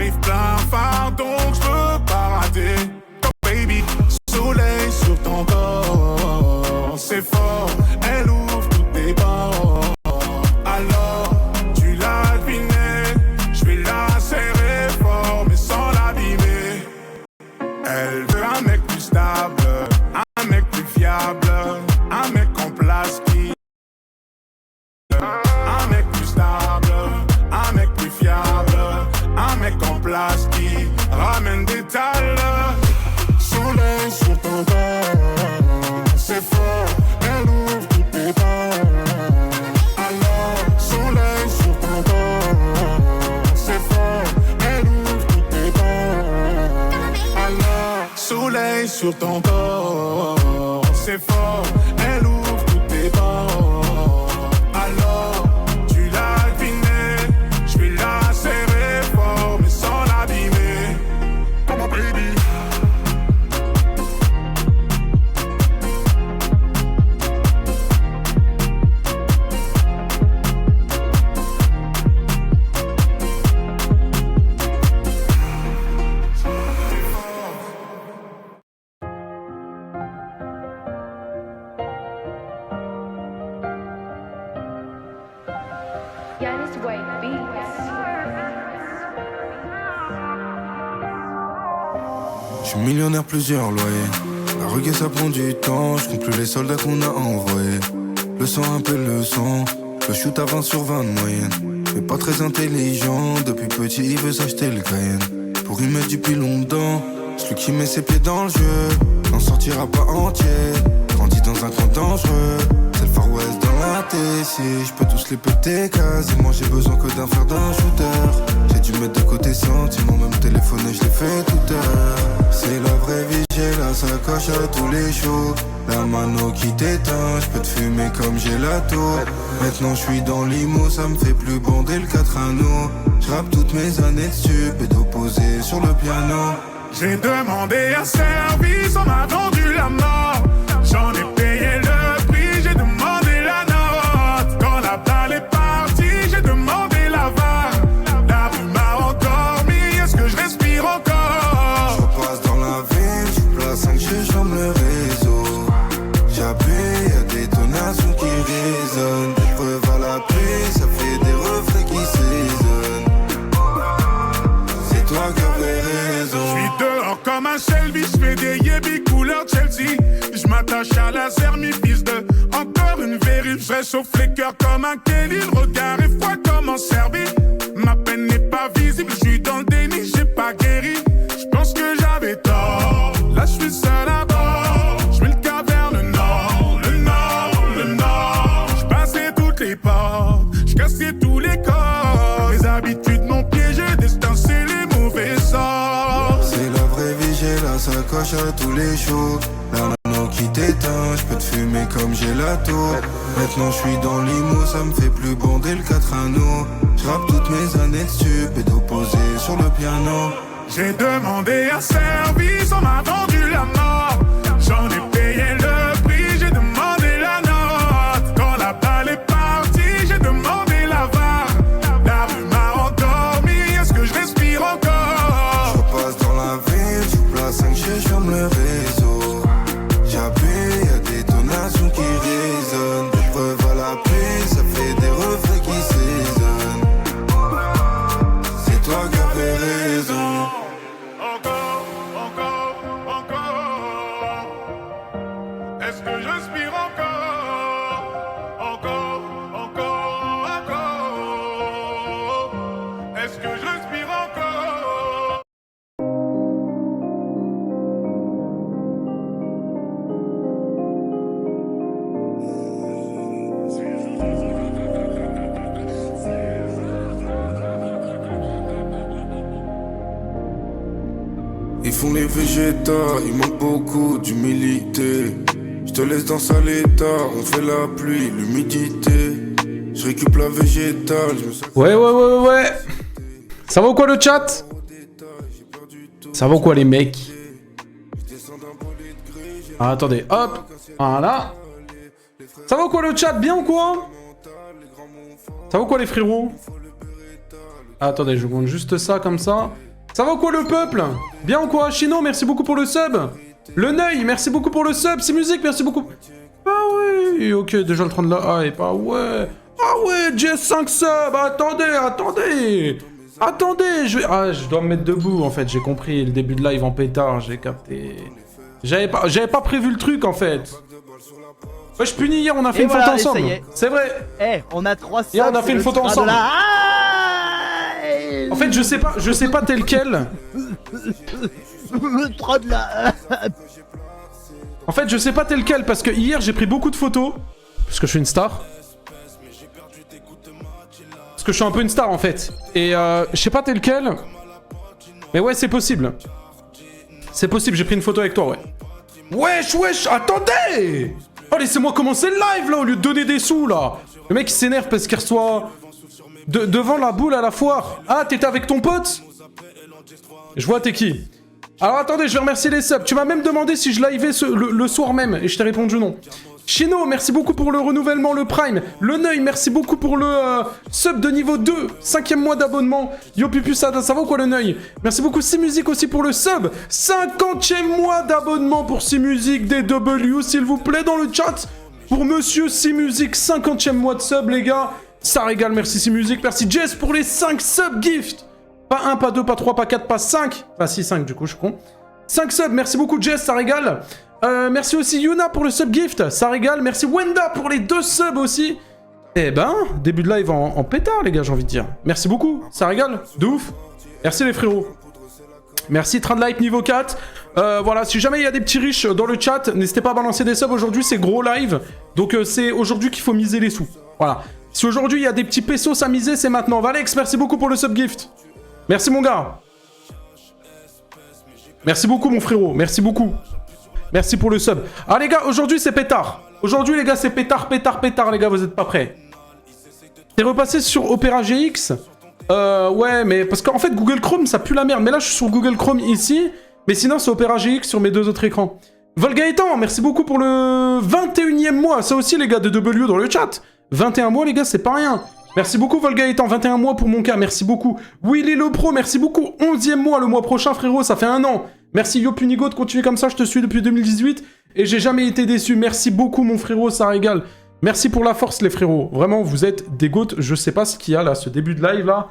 J'arrive plein phare, donc je veux pas rater. Baby, soleil sur ton corps, c'est fort, elle ouvre toutes tes bords. Alors, tu l'as deviné, je vais la serrer fort, mais sans l'abîmer. Elle veut un mec plus stable, un mec plus fiable, un mec en place qui... Un mec plus stable, un mec plus fiable, un mec en place qui ramène des tales. Soleil sur ton corps, c'est fort, elle ouvre toutes tes portes. Alors, soleil sur ton corps, c'est fort, elle ouvre toutes tes portes. Alors, soleil sur ton corps, c'est fort, elle ouvre toutes tes portes. Alors, tu l'as deviné, je vais la serrer fort, mais sans l'abîmer. Come on, baby. Yanis White Beats. Je suis millionnaire, plusieurs loyers. La reggae ça prend du temps, je compte plus les soldats qu'on a envoyés. Le sang un peu le sang, le shoot à 20 sur 20 de moyenne. Mais pas très intelligent, depuis petit il veut s'acheter le Cayenne. Pour y mettre du pilon dedans, celui qui met ses pieds dans le jeu n'en sortira pas entier. Grandit dans un coin dangereux, c'est le Far West dans la TC. Je peux tous les péter quasiment, j'ai besoin que d'un fer d'un shooter. J'ai dû mettre de côté sentiments, même téléphoner je l'ai fait toute heure. C'est la vraie vie, j'ai la sacoche à tous les shows. La mano qui t'éteint, je peux te fumer comme j'ai la tour. Maintenant je suis dans l'IMO, ça me fait plus bander le 4 anneaux. Je rappe toutes mes années de stup et d'opposé sur le piano. J'ai demandé un service, on m'a vendu la mort. J'en ai payé le prix, j'ai demandé la note. Quand la balle est partie, j'ai demandé la VAR. La rue m'a endormi, est-ce que je respire encore? Je repasse dans la ville, je place 5G, j'emmène le réseau. J'appuie, y'a des tonations qui résonnent. Des preuves à la pluie, ça fait des reflets qui s'ésonnent. C'est toi qui avais raison. Je suis dehors comme un Shelby, je fais des yébis couleur Chelsea. Je m'attache à la zermie, fils de encore une vérif. Je réchauffe les cœurs comme un Kelly, le regard est froid comme en Serbie. Ma peine n'est pas visible, je suis dans le déni, j'ai pas guéri. Je pense que j'avais tort, là je suis seul à bord. Je mets le cap vers le nord, le nord, le nord. Je passais toutes les portes, je cassais tous les corps. Les habitudes m'ont piégé, destin c'est les mauvais sorts. C'est la vraie vie, j'ai la sacoche à tous les shows. La nano qui t'éteint, je peux te fumer comme j'ai la tour. Maintenant je suis dans l'IMO, ça me fait plus bander le 4 anneaux. Je rappe toutes mes années de stup et d'opposé sur le piano. J'ai demandé un service, on m'a vendu la mort. J'en ai payé le prix, j'ai demandé la note. Quand la balle est partie, j'ai demandé la VAR. La rue m'a endormi, est-ce que je respire encore? Je repasse dans la ville, je place 5G, j'emmène le réseau. J'appuie, y'a des tonations qui résonnent. Des preuves à la pluie, ça fait des reflets qui s'ésonnent. C'est toi qui avais raison. Encore, encore, encore. Est-ce que je respire encore? Encore, encore, encore. Est-ce que je respire encore? Ils font les végétas, il manque beaucoup d'humilité. Je te laisse dans sale état, on fait la pluie, l'humidité. Je récup la végétale, je me sens... Ouais. Ça va ou quoi le chat? Ça va ou quoi les mecs? Ah, attendez, hop, voilà. Ça va ou quoi le chat? Bien ou quoi? Ça va ou quoi les frérots? Ah, attendez, je monte juste ça comme ça. Ça va ou quoi le peuple? Bien ou quoi? Chino, merci beaucoup pour le sub. Le Neuil, merci beaucoup pour le sub. C'est musique, merci beaucoup. Ah oui, ok, déjà le train de la hype. Ah ouais. Ah ouais, Jess 5 subs. Attendez. Attendez, je dois me mettre debout en fait, j'ai compris. Le début de live en pétard, j'ai capté. J'avais pas prévu le truc en fait. Ouais, je punis hier, on a fait une photo ensemble. C'est vrai. Eh, on a 3 subs. Hier, on a fait une photo ensemble. En fait, je sais pas tel quel. En fait, je sais pas tel quel parce que hier j'ai pris beaucoup de photos parce que je suis une star. Parce que je suis un peu une star en fait. Et je sais pas tel quel. Mais ouais, c'est possible. C'est possible, j'ai pris une photo avec toi, ouais. Wesh, attendez! Oh, laissez-moi commencer le live là au lieu de donner des sous là. Le mec il s'énerve parce qu'il reçoit devant la boule à la foire. Ah, t'étais avec ton pote? Je vois t'es qui. Alors attendez, je vais remercier les subs. Tu m'as même demandé si je liveais le soir même et je t'ai répondu non. Chino, merci beaucoup pour le renouvellement, le Prime. Le Neuil, merci beaucoup pour le sub de niveau 2. 5e mois d'abonnement. Yo Pupu, ça va ou quoi le Neuil? Merci beaucoup C-Music aussi pour le sub. 50e mois d'abonnement pour C-Music DW, s'il vous plaît, dans le chat. Pour Monsieur C-Music, 50e mois de sub, les gars. Ça régale, merci C-Music. Merci Jess pour les 5 sub gift. Pas 1, pas 2, pas 3, pas 4, pas 5. Enfin, si, 5 du coup, je suis con. 5 subs, merci beaucoup Jess, ça régale. Merci aussi Yuna pour le sub gift, ça régale. Merci Wenda pour les 2 subs aussi. Eh ben, début de live en pétard, les gars, j'ai envie de dire. Merci beaucoup, ça régale, de ouf. Merci les frérots. Merci Train de Light niveau 4. Voilà, si jamais il y a des petits riches dans le chat, n'hésitez pas à balancer des subs. Aujourd'hui, c'est gros live. Donc, c'est aujourd'hui qu'il faut miser les sous. Voilà. Si aujourd'hui, il y a des petits pesos à miser, c'est maintenant. Valex, merci beaucoup pour le sub gift. Merci, mon gars. Merci beaucoup, mon frérot. Merci beaucoup. Merci pour le sub. Ah, les gars, aujourd'hui, c'est pétard. Aujourd'hui, les gars, c'est pétard, les gars, vous êtes pas prêts. T'es repassé sur Opera GX? Ouais, mais parce qu'en fait, Google Chrome, ça pue la merde. Mais là, je suis sur Google Chrome ici. Mais sinon, c'est Opera GX sur mes 2 autres écrans. Volgaëtan, merci beaucoup pour le 21e mois. Ça aussi, les gars, de W dans le chat. 21 mois, les gars, c'est pas rien. Merci beaucoup, Volgaëtan. 21 mois pour mon cas, merci beaucoup. Willy le Pro, merci beaucoup. 11e mois le mois prochain, frérot, ça fait 1 an. Merci Yopunigo de continuer comme ça, je te suis depuis 2018. Et j'ai jamais été déçu. Merci beaucoup, mon frérot, ça régale. Merci pour la force, les frérots. Vraiment, vous êtes des goats. Je sais pas ce qu'il y a là, ce début de live là.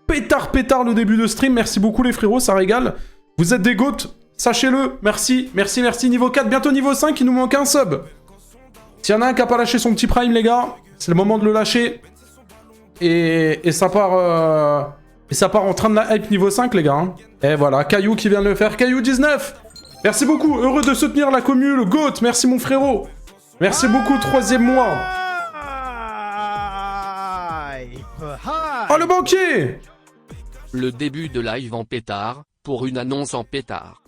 Pétard le début de stream. Merci beaucoup, les frérots, ça régale. Vous êtes des goats, sachez-le. Merci. Niveau 4, bientôt niveau 5, il nous manque un sub. S'il y en a un qui a pas lâché son petit prime, les gars, c'est le moment de le lâcher. Et ça part... ça part en train de la hype niveau 5, les gars. Hein. Et voilà, Caillou qui vient de le faire. Caillou 19. Merci beaucoup. Heureux de soutenir la commune, le GOAT. Merci, mon frérot. Merci beaucoup, 3e mois. Oh, le banquier. Le début de live en pétard, pour une annonce en pétard.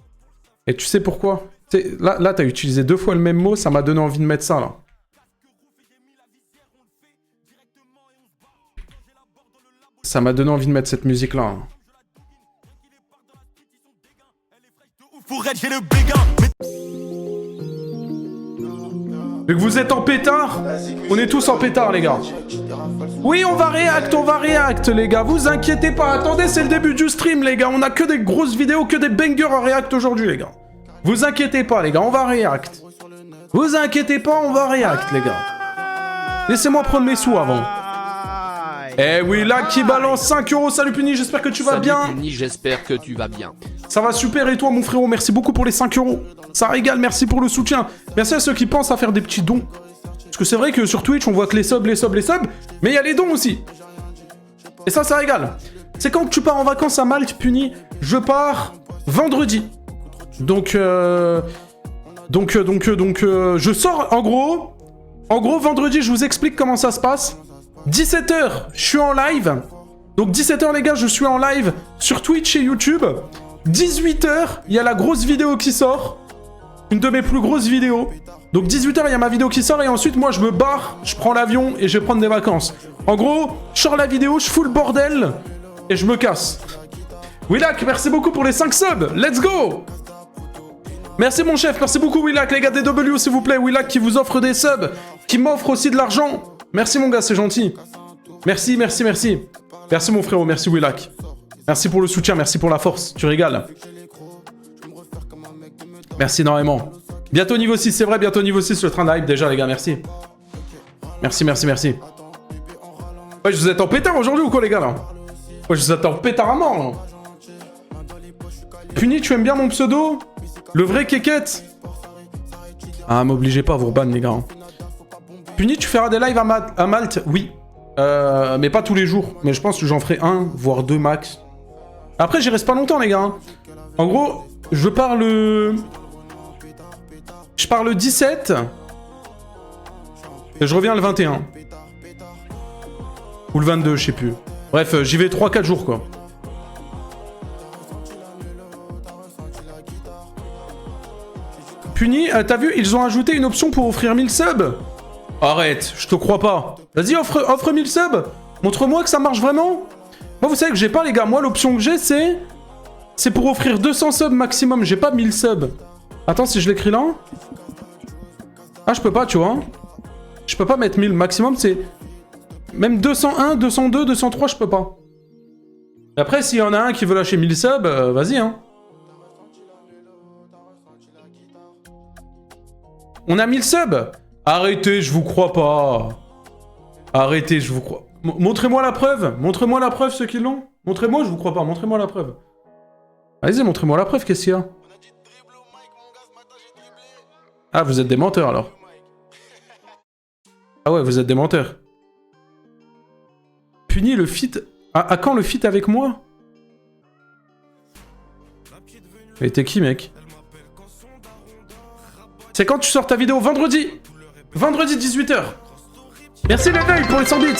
Et tu sais pourquoi? Là t'as utilisé 2 fois le même mot, ça m'a donné envie de mettre ça, là. Ça m'a donné envie de mettre cette musique-là. Vu que vous êtes en pétard, on est tous en pétard, les gars. Oui, on va react, les gars. Vous inquiétez pas. Attendez, c'est le début du stream, les gars. On a que des grosses vidéos, que des bangers à react aujourd'hui, les gars. Vous inquiétez pas, les gars. On va react. Vous inquiétez pas, on va react, les gars. Laissez-moi prendre mes sous avant. Eh oui, là qui balance 5 €. Salut Puni, j'espère que tu vas bien. Salut Puni, j'espère que tu vas bien. Ça va super, et toi mon frérot? Merci beaucoup pour les 5 €. Ça régale, merci pour le soutien. Merci à ceux qui pensent à faire des petits dons. Parce que c'est vrai que sur Twitch, on voit que les subs, mais il y a les dons aussi. Et ça régale. C'est quand tu pars en vacances à Malte, Puni? Je pars vendredi. Donc, je sors, en gros, vendredi, je vous explique comment ça se passe. 17 h, je suis en live. Donc 17 h, les gars, je suis en live sur Twitch et YouTube. 18 h, il y a la grosse vidéo qui sort. Une de mes plus grosses vidéos. Donc 18 h, il y a ma vidéo qui sort. Et ensuite, moi, je me barre, je prends l'avion et je vais prendre des vacances. En gros, je sors la vidéo, je fous le bordel et je me casse. Willac, merci beaucoup pour les 5 subs. Let's go! Merci mon chef, merci beaucoup Willac, les gars des W, s'il vous plaît. Willac qui vous offre des subs, qui m'offre aussi de l'argent. Merci mon gars, c'est gentil. Merci. Merci mon frérot, merci Willac. Merci pour le soutien, merci pour la force. Tu régales. Merci énormément. Bientôt niveau 6, c'est vrai, bientôt niveau 6, le train de hype déjà, les gars, merci. Merci, merci, merci. Ouais, je vous attends pétard aujourd'hui ou quoi, les gars, là? Ouais, je vous attends pétard à mort, là. Puni, tu aimes bien mon pseudo? Le vrai Kékette? Ah, m'obligez pas à vous reban, les gars. Puni, tu feras des lives à Malte? Oui. Mais pas tous les jours. Mais je pense que j'en ferai un, voire deux max. Après, j'y reste pas longtemps, les gars. En gros, je pars le 17. Et je reviens le 21. Ou le 22, je sais plus. Bref, j'y vais 3-4 jours, quoi. Puni, t'as vu, ils ont ajouté une option pour offrir 1000 subs. Arrête, je te crois pas. Vas-y, offre 1000 subs. Montre-moi que ça marche vraiment. Moi, vous savez que j'ai pas, les gars. Moi, l'option que j'ai, c'est pour offrir 200 subs maximum. J'ai pas 1000 subs. Attends, si je l'écris là. Ah, je peux pas, tu vois. Je peux pas mettre 1000 maximum, c'est... Même 201, 202, 203, je peux pas. Et après, s'il y en a un qui veut lâcher 1000 subs, vas-y, hein. On a 1000 subs. Arrêtez, je vous crois pas. Arrêtez, je vous crois. Montrez-moi la preuve. Montrez-moi la preuve, ceux qui l'ont. Montrez-moi, je vous crois pas. Montrez-moi la preuve. Allez-y, montrez-moi la preuve, qu'est-ce qu'il y a? Ah, vous êtes des menteurs, alors. Ah ouais, vous êtes des menteurs. Puni le feat... À quand le feat avec moi? Mais t'es qui, mec? C'est quand tu sors ta vidéo? Vendredi. Vendredi 18h. Merci les veilles pour les 100 bits.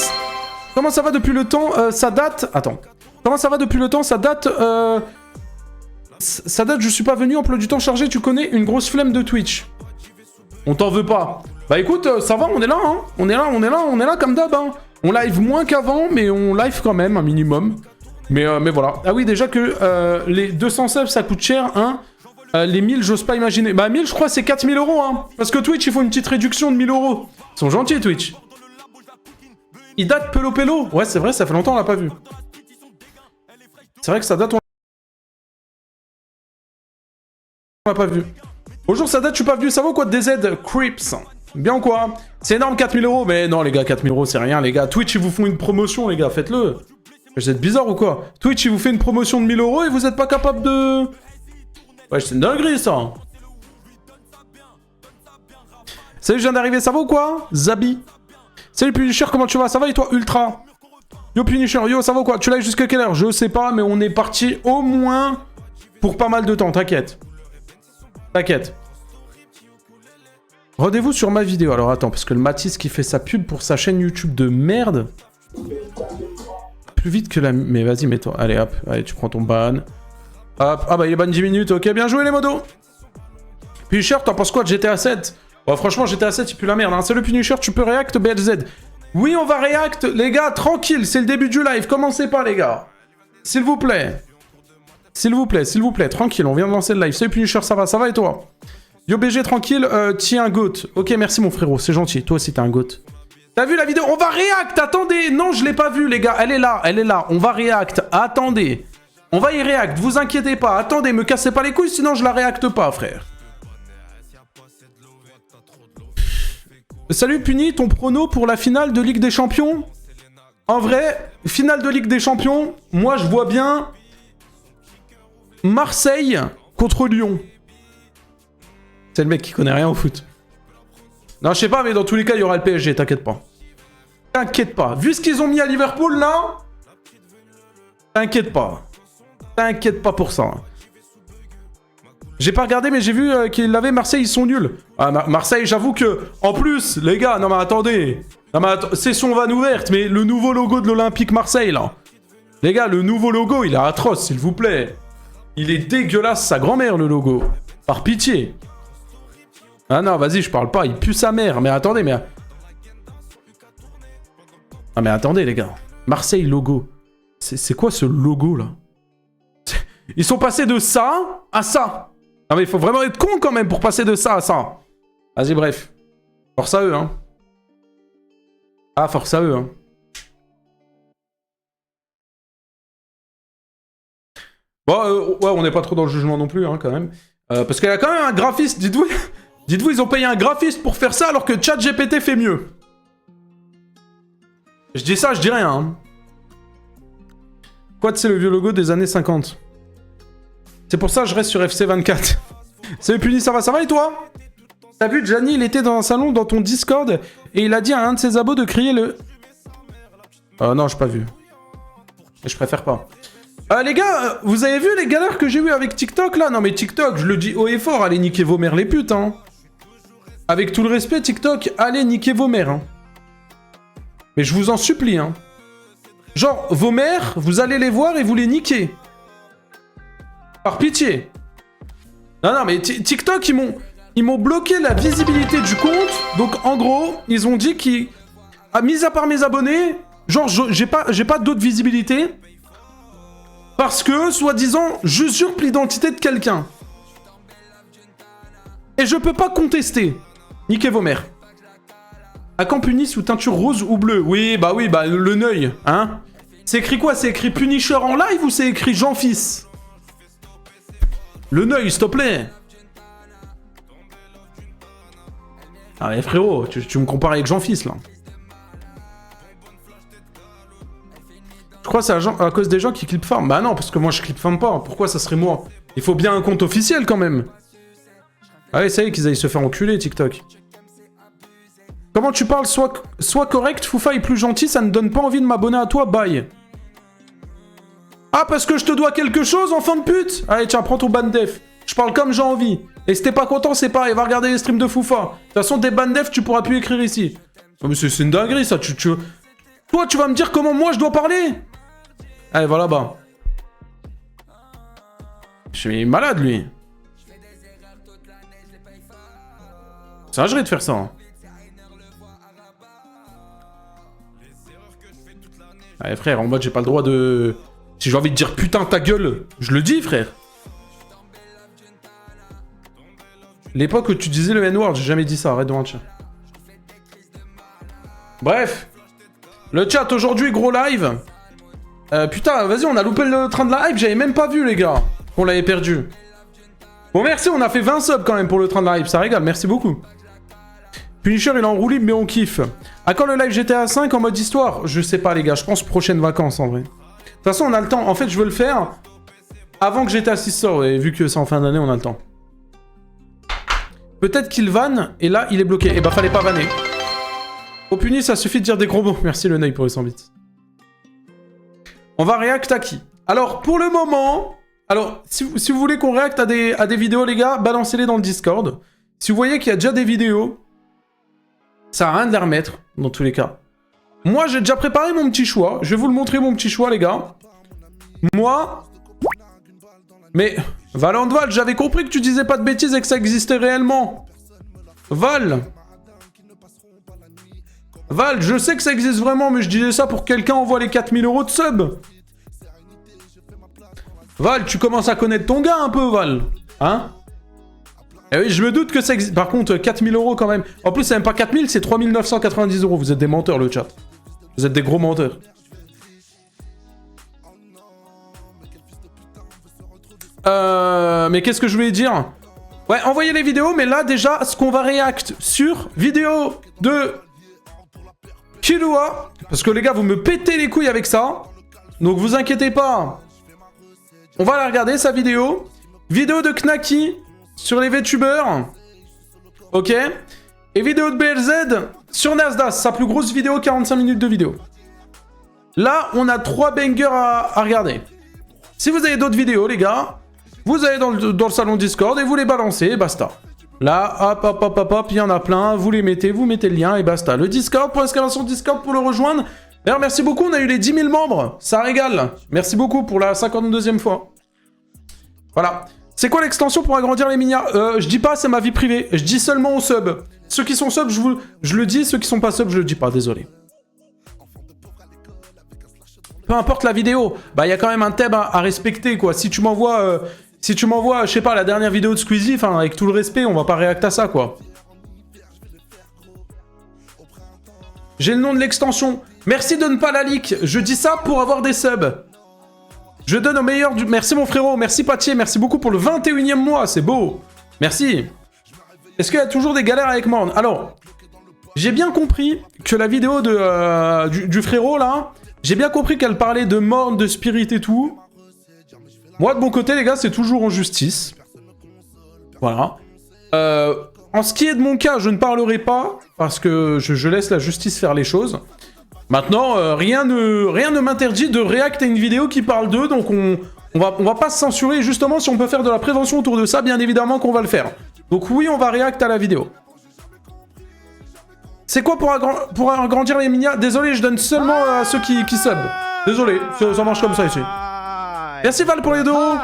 Comment ça va depuis le temps? Ça date... Attends. Comment ça va depuis le temps? Ça date... Ça date, je suis pas venu, emploi du temps chargé, tu connais, une grosse flemme de Twitch. On t'en veut pas. Bah écoute, ça va, on est là, hein. On est là comme d'hab, hein. On live moins qu'avant, mais on live quand même, un minimum. Mais voilà. Ah oui, déjà que les 200 subs, ça coûte cher, hein. Les 1000, j'ose pas imaginer. Bah 1000, je crois, c'est 4000 €, hein. Parce que Twitch, il faut une petite réduction de 1000 €. Ils sont gentils, Twitch. Il date Pelo Pelo. Ouais, c'est vrai, ça fait longtemps, on l'a pas vu. C'est vrai que ça date, on l'a pas vu. Bonjour, ça date, je suis pas venu. Ça vaut quoi DZ Creeps? Bien ou quoi? C'est énorme, 4000 €. Mais non, les gars, 4000 €, c'est rien, les gars. Twitch, ils vous font une promotion, les gars. Faites-le. Vous êtes bizarre ou quoi? Twitch, il vous fait une promotion de 1000 € et vous êtes pas capable de... Ouais, c'est une dinguerie, ça. Salut, je viens d'arriver. Ça va ou quoi? Zabi. Salut, Punisher, comment tu vas? Ça va et toi, Ultra? Yo, Punisher, yo, ça va ou quoi? Tu live jusqu'à quelle heure? Je sais pas, mais on est parti au moins pour pas mal de temps. T'inquiète. T'inquiète. Rendez-vous sur ma vidéo. Alors attends, parce que le Mathis qui fait sa pub pour sa chaîne YouTube de merde. Plus vite que la... Mais vas-y, mets-toi. Allez, hop. Allez, tu prends ton ban. Hop. Ah bah, il est ban 10 minutes. Ok, bien joué, les modos. Punisher, t'en penses quoi de GTA 7? Bon, franchement, GTA 7, il pue la merde. Hein. Salut, Punisher, tu peux react BLZ? Oui, on va react. Les gars, tranquille. C'est le début du live. Commencez pas, les gars. S'il vous plaît. S'il vous plaît, s'il vous plaît. Tranquille, on vient de lancer le live. Salut, Punisher, ça va? Ça va et toi? Yo BG tranquille, tiens un goat. Ok, merci mon frérot, c'est gentil. Toi aussi t'es un goat. T'as vu la vidéo? On va react, attendez. Non, je l'ai pas vu les gars, elle est là, elle est là. On va react, attendez. On va y react, vous inquiétez pas. Attendez, me cassez pas les couilles, sinon je la react pas, frère. Salut Puni, ton prono pour la finale de Ligue des Champions? En vrai, finale de Ligue des Champions, moi je vois bien... Marseille contre Lyon. C'est le mec qui connaît rien au foot. Non, je sais pas, mais dans tous les cas, il y aura le PSG, t'inquiète pas. T'inquiète pas. Vu ce qu'ils ont mis à Liverpool, là... T'inquiète pas. T'inquiète pas pour ça. J'ai pas regardé, mais j'ai vu qu'ils l'avaient. Marseille, ils sont nuls. Ah, Marseille, j'avoue que... En plus, les gars, non mais attendez. Non mais session vanne ouverte, mais le nouveau logo de l'Olympique Marseille, là. Les gars, le nouveau logo, il est atroce, s'il vous plaît. Il est dégueulasse, sa grand-mère, le logo. Par pitié. Ah non, vas-y, je parle pas, il pue sa mère. Mais attendez, mais... Ah mais attendez, les gars. Marseille logo. C'est quoi ce logo, là? Ils sont passés de ça à ça. Non mais il faut vraiment être con, quand même, pour passer de ça à ça. Vas-y, bref. Force à eux, hein. Ah, force à eux, hein. Bon, ouais, on n'est pas trop dans le jugement non plus, hein, quand même. Parce qu'il y a quand même un graphiste, dites-vous, dites-vous, ils ont payé un graphiste pour faire ça alors que ChatGPT fait mieux. Je dis ça, je dis rien. Hein. Quad, c'est le vieux logo des années 50. C'est pour ça que je reste sur FC24. Salut Puni, ça va et toi? T'as vu, Gianni, il était dans un salon dans ton Discord et il a dit à un de ses abos de crier le... non, j'ai pas vu. Et je préfère pas. Les gars, vous avez vu les galères que j'ai eues avec TikTok là? Non mais TikTok, je le dis haut et fort, allez niquer vos mères les putes, hein. Avec tout le respect, TikTok, allez niquer vos mères, hein. Mais je vous en supplie, hein. Genre, vos mères, vous allez les voir et vous les niquez. Par pitié. Non, mais TikTok, ils m'ont bloqué la visibilité du compte. Donc, en gros, ils ont dit qu'ils... mis à part mes abonnés, genre, j'ai pas d'autre visibilité. Parce que, soi-disant, j'usurpe l'identité de quelqu'un. Et je peux pas contester. Niquez vos mères. À quand Puni sous teinture rose ou bleue? Oui, bah, le neuil, hein. C'est écrit quoi? C'est écrit Punisher en live ou c'est écrit Jean-Fils? Le neuil, s'il te plaît. Ah mais frérot, tu me compares avec Jean-Fils, là. Je crois que c'est à cause des gens qui clip farm. Bah non, parce que moi je clip farm pas. Pourquoi ça serait moi? Il faut bien un compte officiel, quand même. Ah ouais, ça y est, qu'ils aillent se faire enculer, TikTok. Comment tu parles? Sois correct, Foufa est plus gentil, ça ne donne pas envie de m'abonner à toi, bye. Ah, parce que je te dois quelque chose, enfant de pute? Allez, tiens, prends ton ban def. Je parle comme j'ai envie. Et si t'es pas content, c'est pareil, va regarder les streams de Foufa. De toute façon, des ban def, tu pourras plus écrire ici. Non mais c'est une dinguerie, ça, Toi, tu vas me dire comment moi je dois parler? Allez, va là-bas. Je suis malade, lui. C'est un de faire ça, hein. Allez frère, en mode j'ai pas le droit de... Si j'ai envie de dire putain ta gueule, je le dis frère. L'époque où tu disais le N-word, j'ai jamais dit ça, arrête de mentir. Bref. Le chat aujourd'hui, gros live. Putain, vas-y, on a loupé le train de la hype, j'avais même pas vu les gars. On l'avait perdu. Bon merci, on a fait 20 subs quand même pour le train de la hype, ça régale, merci beaucoup. Punisher il est en roue libre mais on kiffe. À quand le live GTA 5 en mode histoire? Je sais pas les gars, je pense prochaines vacances en vrai. De toute façon on a le temps, en fait je veux le faire avant que GTA 6 sort, et vu que c'est en fin d'année on a le temps. Peut-être qu'il vanne, et là il est bloqué, et bah fallait pas vanner. Au puni ça suffit de dire des gros mots, merci le Neuil pour les 100 bits. On va react à qui? Alors pour le moment, alors si vous voulez qu'on reacte à des vidéos les gars, balancez-les dans le Discord. Si vous voyez qu'il y a déjà des vidéos, ça sert à rien de les remettre, dans tous les cas. Moi, j'ai déjà préparé mon petit choix. Je vais vous le montrer, mon petit choix, les gars. Moi... Mais, Val, j'avais compris que tu disais pas de bêtises et que ça existait réellement. Val, je sais que ça existe vraiment, mais je disais ça pour que quelqu'un envoie les 4000 € de sub. Val, tu commences à connaître ton gars un peu, Val. Hein? Eh oui, je me doute que ça existe. Par contre, 4000 € quand même. En plus, c'est même pas 4000, c'est 3990 €. Vous êtes des menteurs, le chat. Vous êtes des gros menteurs. Mais qu'est-ce que je voulais dire? Ouais, envoyez les vidéos, mais là, déjà, ce qu'on va react sur vidéo de Killua. Parce que les gars, vous me pétez les couilles avec ça. Donc, vous inquiétez pas. On va la regarder, sa vidéo. Vidéo de Knacky sur les VTubers. Ok. Et vidéo de BLZ sur Nasdaq. Sa plus grosse vidéo, 45 minutes de vidéo. Là, on a 3 bangers à regarder. Si vous avez d'autres vidéos, les gars, vous allez dans le salon Discord et vous les balancez et basta. Là, hop, il y en a plein. Vous les mettez, vous mettez le lien et basta. Le Discord, pour l'inscription Discord pour le rejoindre. D'ailleurs, merci beaucoup, on a eu les 10 000 membres. Ça régale. Merci beaucoup pour la 52e fois. Voilà. C'est quoi l'extension pour agrandir les minias? Je dis pas, c'est ma vie privée. Je dis seulement aux subs. Ceux qui sont subs, je le dis. Ceux qui sont pas subs, je le dis pas. Désolé. Peu importe la vidéo. Bah, il y a quand même un thème à respecter, quoi. Si tu m'envoies, je sais pas, la dernière vidéo de Squeezie, enfin, avec tout le respect, on va pas réact à ça, quoi. J'ai le nom de l'extension. Merci de ne pas la leak. Je dis ça pour avoir des subs. Je donne au meilleur du... Merci mon frérot, merci Patier, merci beaucoup pour le 21e mois, c'est beau. Merci. Est-ce qu'il y a toujours des galères avec Morne? Alors, j'ai bien compris que la vidéo de, du frérot, là, j'ai bien compris qu'elle parlait de Morne, de Spirit et tout. Moi, de mon côté, les gars, c'est toujours en justice. Voilà. En ce qui est de mon cas, je ne parlerai pas, parce que je laisse la justice faire les choses. Maintenant, rien ne m'interdit de réacter une vidéo qui parle d'eux, donc on va pas se censurer. Justement, si on peut faire de la prévention autour de ça, bien évidemment qu'on va le faire. Donc oui, on va réacter à la vidéo. C'est quoi pour agrandir les minia? Désolé, je donne seulement à ceux qui sub. Désolé, ça marche comme ça ici. Merci Val pour les 2 euros.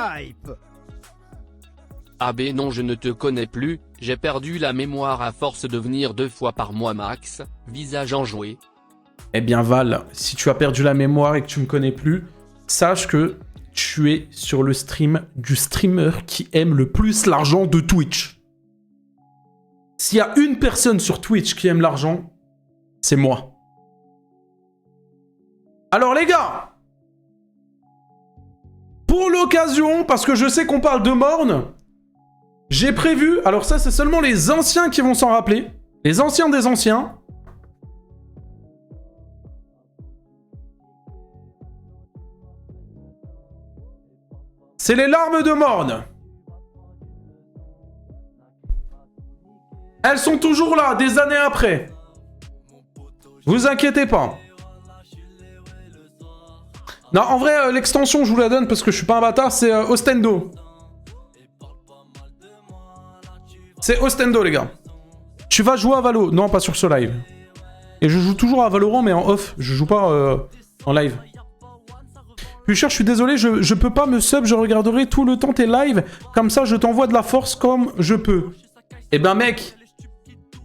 Ah ben non, je ne te connais plus, j'ai perdu la mémoire à force de venir 2 fois par mois max, visage enjoué. Eh bien Val, si tu as perdu la mémoire et que tu me connais plus, sache que tu es sur le stream du streamer qui aime le plus l'argent de Twitch. S'il y a une personne sur Twitch qui aime l'argent, c'est moi. Alors les gars, pour l'occasion, parce que je sais qu'on parle de Morne, j'ai prévu, alors ça c'est seulement les anciens qui vont s'en rappeler, les anciens des anciens. C'est les larmes de Morne. Elles sont toujours là, des années après. Vous inquiétez pas. Non, en vrai, l'extension, je vous la donne parce que je suis pas un bâtard, c'est Ostendo. C'est Ostendo, les gars. Tu vas jouer à Valo. Non, pas sur ce live. Et je joue toujours à Valorant, mais en off. Je joue pas en live. Pusher, je suis désolé, je peux pas me sub, je regarderai tout le temps tes lives. Comme ça, je t'envoie de la force comme je peux. Eh ben, mec,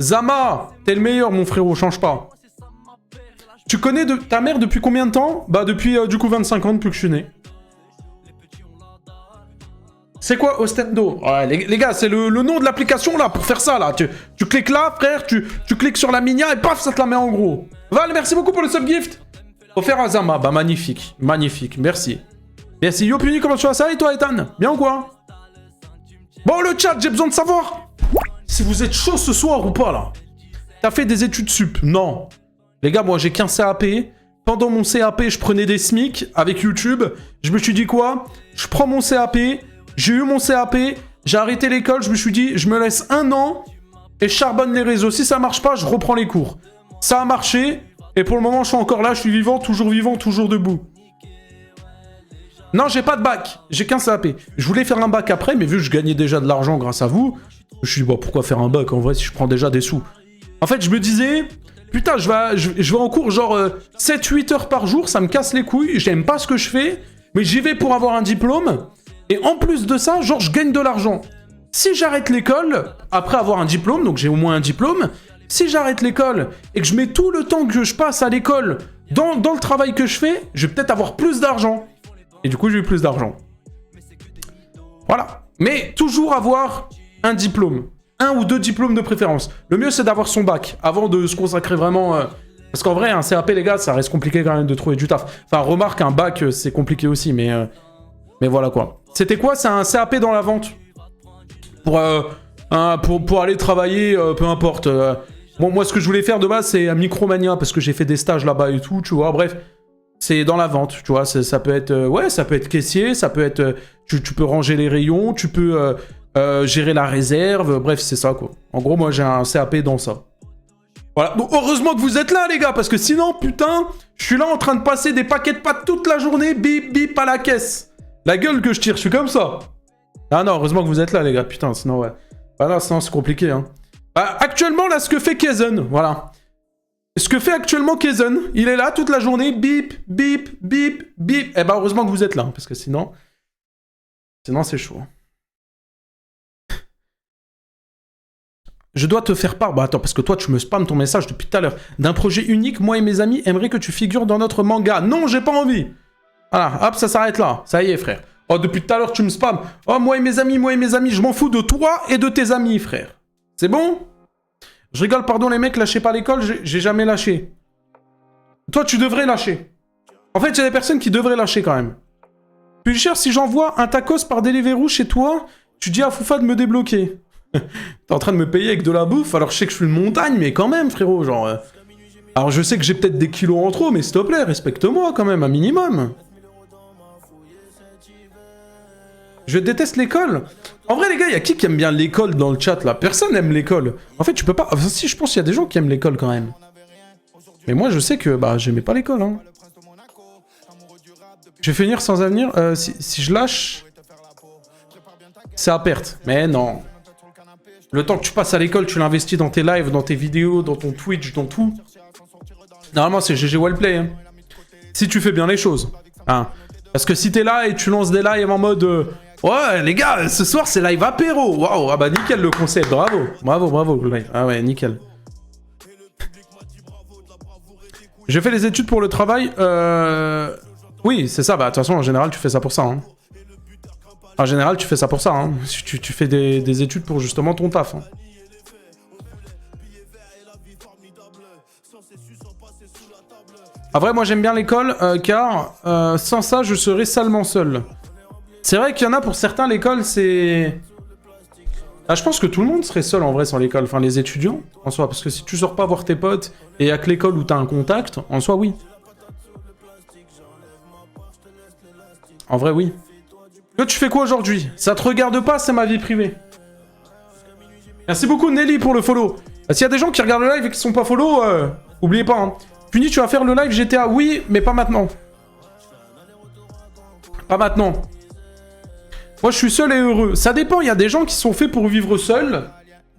Zama, t'es le meilleur, mon frérot, change pas. Tu connais ta mère depuis combien de temps? Bah, depuis, du coup, 25 ans, depuis que je suis né. C'est quoi Ostendo? Ouais, les gars, c'est le nom de l'application, là, pour faire ça, là. Tu cliques là, frère, tu cliques sur la minia, et paf, ça te la met en gros. Val, merci beaucoup pour le subgift. Offert à Zama, bah magnifique, magnifique, merci. Merci, Yo Puni, comment tu vas ça et toi Ethan? Bien ou quoi? Bon le chat, j'ai besoin de savoir si vous êtes chaud ce soir ou pas là. T'as fait des études sup? Non. Les gars, moi j'ai qu'un CAP. Pendant mon CAP, je prenais des SMIC avec YouTube. Je me suis dit quoi? Je prends mon CAP, j'ai eu mon CAP, j'ai arrêté l'école, je me suis dit, je me laisse 1 an et je charbonne les réseaux. Si ça marche pas, je reprends les cours. Ça a marché. Et pour le moment, je suis encore là, je suis vivant, toujours debout. Non, j'ai pas de bac, j'ai qu'un CAP. Je voulais faire un bac après, mais vu que je gagnais déjà de l'argent grâce à vous, je me suis dit, bon, pourquoi faire un bac en vrai si je prends déjà des sous? En fait, je me disais, putain, je vais en cours genre 7-8 heures par jour, ça me casse les couilles, j'aime pas ce que je fais, mais j'y vais pour avoir un diplôme. Et en plus de ça, genre, je gagne de l'argent. Si j'arrête l'école, après avoir un diplôme, donc j'ai au moins un diplôme, si j'arrête l'école et que je mets tout le temps que je passe à l'école dans le travail que je fais, je vais peut-être avoir plus d'argent. Et du coup, j'ai eu plus d'argent. Voilà. Mais toujours avoir un diplôme. 1 ou 2 diplômes de préférence. Le mieux, c'est d'avoir son bac avant de se consacrer vraiment... Parce qu'en vrai, un CAP, les gars, ça reste compliqué quand même de trouver du taf. Enfin, remarque, un bac, c'est compliqué aussi, mais voilà quoi. C'était quoi? C'est un CAP dans la vente. Pour aller travailler, peu importe... Bon, moi, ce que je voulais faire de base, c'est un Micromania, parce que j'ai fait des stages là-bas et tout, tu vois, bref. C'est dans la vente, tu vois, ça peut être... ouais, ça peut être caissier, ça peut être... Tu peux ranger les rayons, tu peux gérer la réserve, bref, c'est ça, quoi. En gros, moi, j'ai un CAP dans ça. Voilà, donc heureusement que vous êtes là, les gars, parce que sinon, putain, je suis là en train de passer des paquets de pâtes toute la journée, bip, bip, à la caisse. La gueule que je tire, je suis comme ça. Ah non, heureusement que vous êtes là, les gars, putain, sinon, ouais. Ah non, sinon, c'est compliqué, hein. Actuellement, là, ce que fait Kaizen, voilà. Ce que fait actuellement Kaizen, il est là toute la journée, bip, bip, bip, bip. Eh ben, heureusement que vous êtes là, parce que sinon c'est chaud. Je dois te faire part, bah attends, parce que toi, tu me spammes ton message depuis tout à l'heure, d'un projet unique, moi et mes amis aimeraient que tu figures dans notre manga. Non, j'ai pas envie. Voilà, hop, ça s'arrête là. Ça y est, frère. Oh, depuis tout à l'heure, tu me spammes. Oh, moi et mes amis, je m'en fous de toi et de tes amis, frère. C'est bon? Je rigole, pardon les mecs, lâchez pas l'école, j'ai jamais lâché. Toi, tu devrais lâcher. En fait, il y a des personnes qui devraient lâcher quand même. Plus cher, si j'envoie un tacos par Deliveroo chez toi, tu dis à Foufa de me débloquer. T'es en train de me payer avec de la bouffe, alors je sais que je suis une montagne, mais quand même, frérot, genre... Alors je sais que j'ai peut-être des kilos en trop, mais s'il te plaît, respecte-moi quand même, un minimum. Je déteste l'école. En vrai, les gars, y a qui aime bien l'école dans le chat, là? Personne aime l'école. En fait, tu peux pas... Enfin, si, je pense qu'il y a des gens qui aiment l'école, quand même. Mais moi, je sais que, bah, j'aimais pas l'école, hein. Je vais finir sans avenir. Si je lâche... C'est à perte. Mais non. Le temps que tu passes à l'école, tu l'investis dans tes lives, dans tes vidéos, dans ton Twitch, dans tout. Normalement, c'est GG Wellplay. Hein. Si tu fais bien les choses. Hein. Parce que si t'es là et tu lances des lives en mode... ouais, les gars, ce soir, c'est live apéro. Waouh, ah bah nickel le concept, bravo. Bravo, bravo, le live. Ah ouais, nickel. J'ai fait les études pour le travail. Oui, c'est ça. Bah, de toute façon, en général, tu fais ça pour ça. Hein. En général, tu fais ça pour ça. Hein. Tu fais des études pour justement ton taf. Hein. En vrai, moi, j'aime bien l'école car sans ça, je serais salement seul. C'est vrai qu'il y en a pour certains, l'école, c'est... Ah, je pense que tout le monde serait seul en vrai sans l'école. Enfin, les étudiants, en soi. Parce que si tu sors pas voir tes potes et y'a que l'école où t'as un contact, en soi, oui. En vrai, oui. Toi, tu fais quoi aujourd'hui? Ça te regarde pas, c'est ma vie privée. Merci beaucoup Nelly pour le follow. S'il y a des gens qui regardent le live et qui sont pas follow, oubliez pas. Hein. Puni, tu vas faire le live GTA? Oui, mais pas maintenant. Pas maintenant. Moi, je suis seul et heureux. Ça dépend, il y a des gens qui sont faits pour vivre seuls.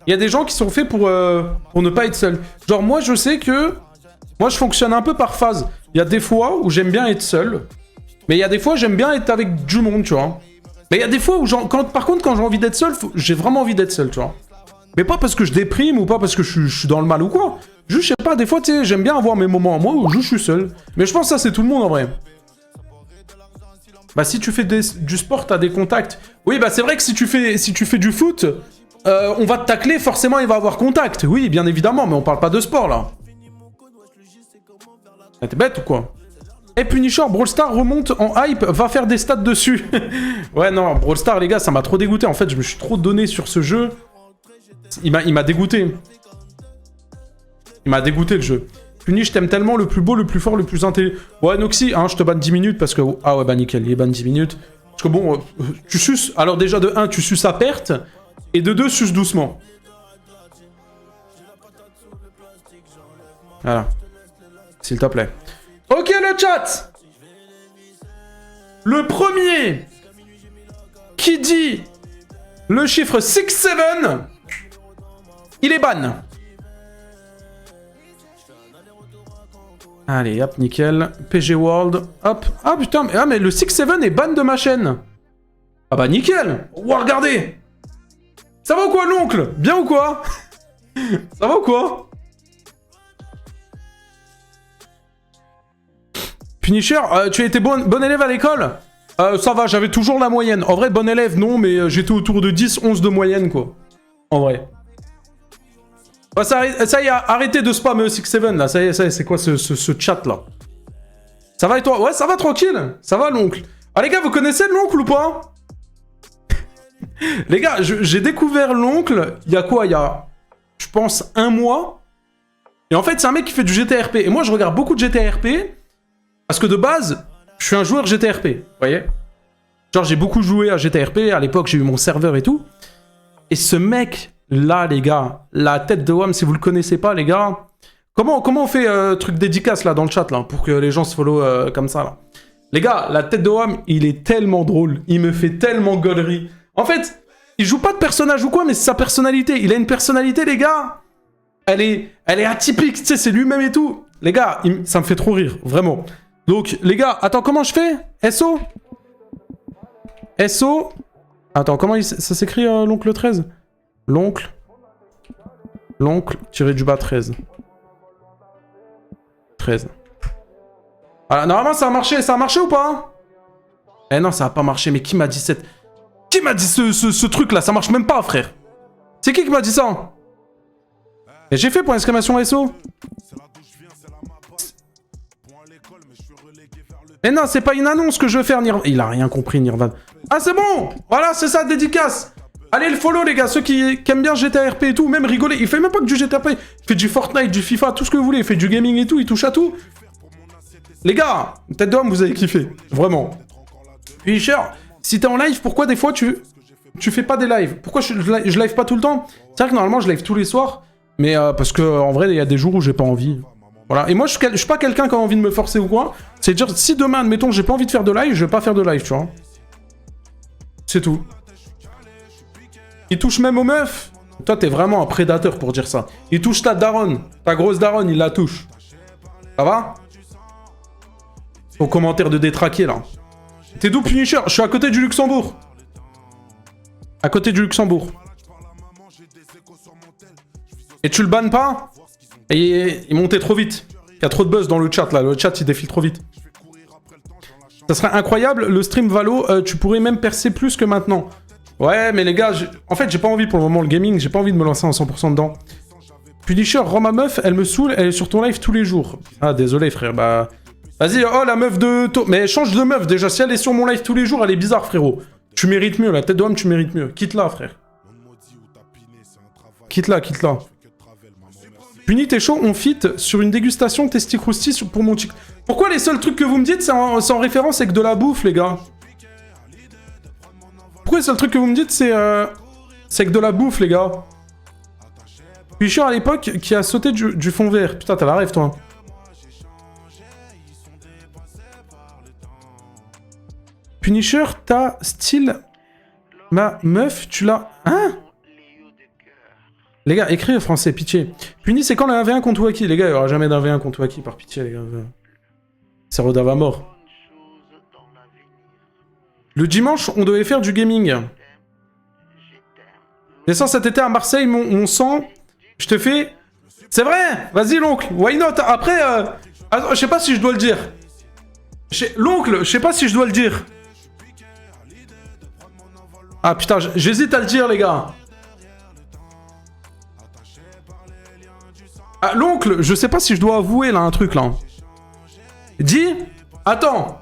Il y a des gens qui sont faits pour ne pas être seul. Genre, moi, je sais que... Moi, je fonctionne un peu par phase. Il y a des fois où j'aime bien être seul. Mais il y a des fois, j'aime bien être avec du monde, tu vois. Mais il y a des fois où, par contre, quand j'ai envie d'être seul, j'ai vraiment envie d'être seul, tu vois. Mais pas parce que je déprime ou pas parce que je suis dans le mal ou quoi. Juste, je sais pas, des fois, tu sais, j'aime bien avoir mes moments à moi où je suis seul. Mais je pense que ça, c'est tout le monde, en vrai. Bah, si tu fais du sport, t'as des contacts. Oui, bah, c'est vrai que si tu fais du foot, on va te tacler, forcément, il va avoir contact. Oui, bien évidemment, mais on parle pas de sport, là. T'es bête ou quoi? Et Punisher, Brawl Stars remonte en hype, va faire des stats dessus. Ouais, non, Brawl Stars, les gars, ça m'a trop dégoûté. En fait, je me suis trop donné sur ce jeu. Il m'a dégoûté. Il m'a dégoûté, le jeu. Puni, je t'aime tellement, le plus beau, le plus fort, le plus intelligent. Ouais, Noxy, hein, je te banne 10 minutes parce que... Ah ouais, bah nickel, il est ban 10 minutes. Parce que bon, tu suces... Alors déjà, de 1, tu suces à perte. Et de 2, suces doucement. Voilà. S'il te plaît. Ok, le chat. Le premier qui dit le chiffre 6-7, il est ban. Allez, hop, nickel. PG World, hop. Ah putain, mais le 6-7 est ban de ma chaîne. Ah bah nickel. Ouah, regardez. Ça va ou quoi, l'oncle? Bien ou quoi? Ça va ou quoi? Punisher, tu étais bon élève à l'école? Ça va, j'avais toujours la moyenne. En vrai, bon élève, non, mais j'étais autour de 10-11 de moyenne, quoi. En vrai. Bah, ça y est, arrêtez de spam 6-7, là. Ça y est, c'est quoi ce chat, là? Ça va et toi? Ouais, ça va, tranquille. Ça va, l'oncle. Ah, les gars, vous connaissez l'oncle ou pas? Les gars, j'ai découvert l'oncle, il y a quoi? Il y a, je pense, 1 mois. Et en fait, c'est un mec qui fait du GTRP. Et moi, je regarde beaucoup de GTRP. Parce que de base, je suis un joueur GTRP, vous voyez? Genre, j'ai beaucoup joué à GTRP, à l'époque, j'ai eu mon serveur et tout. Et ce mec-là, les gars, la tête de WAM, si vous le connaissez pas, les gars... Comment on fait truc dédicace, là, dans le chat, là, pour que les gens se follow comme ça, là? Les gars, la tête de WAM, il est tellement drôle, il me fait tellement gaulerie. En fait, il joue pas de personnage ou quoi, mais c'est sa personnalité. Il a une personnalité, les gars. Elle est atypique, tu sais, c'est lui-même et tout. Les gars, ça me fait trop rire, vraiment. Donc, les gars, attends, comment je fais? SO? SO? Attends, comment ça s'écrit, l'oncle 13? L'oncle, tiré du bas 13. 13. Voilà, normalement, ça a marché. Ça a marché ou pas? Eh non, ça a pas marché, mais qui m'a dit cette... Qui m'a dit ce truc-là? Ça marche même pas, frère. C'est qui m'a dit ça? Et j'ai fait pour exclamation SO. Mais non, c'est pas une annonce que je veux faire, Nirvan. Il a rien compris, Nirvan. Ah, c'est bon. Voilà, c'est ça, dédicace. Allez, le follow, les gars, ceux qui aiment bien GTA RP et tout, même rigoler. Il fait même pas que du GTA RP. Il fait du Fortnite, du FIFA, tout ce que vous voulez. Il fait du gaming et tout, il touche à tout. Les gars, tête d'homme, vous avez kiffé. Vraiment. Punisher, si t'es en live, pourquoi des fois tu fais pas des lives? Pourquoi je live pas tout le temps? C'est vrai que normalement, je live tous les soirs. Mais parce que en vrai, il y a des jours où j'ai pas envie. Voilà. Et moi, je suis pas quelqu'un qui a envie de me forcer ou quoi. C'est dire, si demain, admettons, j'ai pas envie de faire de live, je vais pas faire de live, tu vois. C'est tout. Il touche même aux meufs. Toi, t'es vraiment un prédateur pour dire ça. Il touche ta daronne. Ta grosse daronne, il la touche. Ça va? Au commentaire de détraquer, là. T'es d'où, Punisher? Je suis à côté du Luxembourg. À côté du Luxembourg. Et tu le bannes pas? Et il montait trop vite. Il y a trop de buzz dans le chat, là. Le chat, il défile trop vite. Ça serait incroyable, le stream Valo, tu pourrais même percer plus que maintenant. Ouais, mais les gars, en fait, j'ai pas envie pour le moment, le gaming, j'ai pas envie de me lancer en 100% dedans. Punisher, rends ma meuf, elle me saoule, elle est sur ton live tous les jours. Ah, désolé, frère, bah... Vas-y, oh, la meuf de... Mais change de meuf, déjà, si elle est sur mon live tous les jours, elle est bizarre, frérot. Tu mérites mieux, la tête d'homme, tu mérites mieux. Quitte-la, frère. Quitte-la, quitte-la. Puni, t'es chaud, on fit sur une dégustation testicrousti pour mon chic. Pourquoi les seuls trucs que vous me dites, c'est en référence avec de la bouffe, les gars? Pourquoi le seul truc que vous me dites, c'est avec de la bouffe, les gars? Punisher à l'époque qui a sauté du fond vert. Putain, t'as la rêve, toi. Punisher, t'as style... Ma meuf, tu l'as... Hein? Les gars, écris en français, pitié. Puni, c'est quand le 1v1 contre Wacky? Les gars, il n'y aura jamais d'1v1 contre Wacky, par pitié, les gars. C'est Rodava mort. Le dimanche, on devait faire du gaming. Descends cet été à Marseille, mon sang. Je te fais... C'est vrai. Vas-y, l'oncle. Why not? Après, attends, je sais pas si je dois le dire. L'oncle, je sais pas si je dois le dire. Ah, putain, j'hésite à le dire, les gars. Ah, l'oncle, je sais pas si je dois avouer, là, un truc, là. Dis. Attends.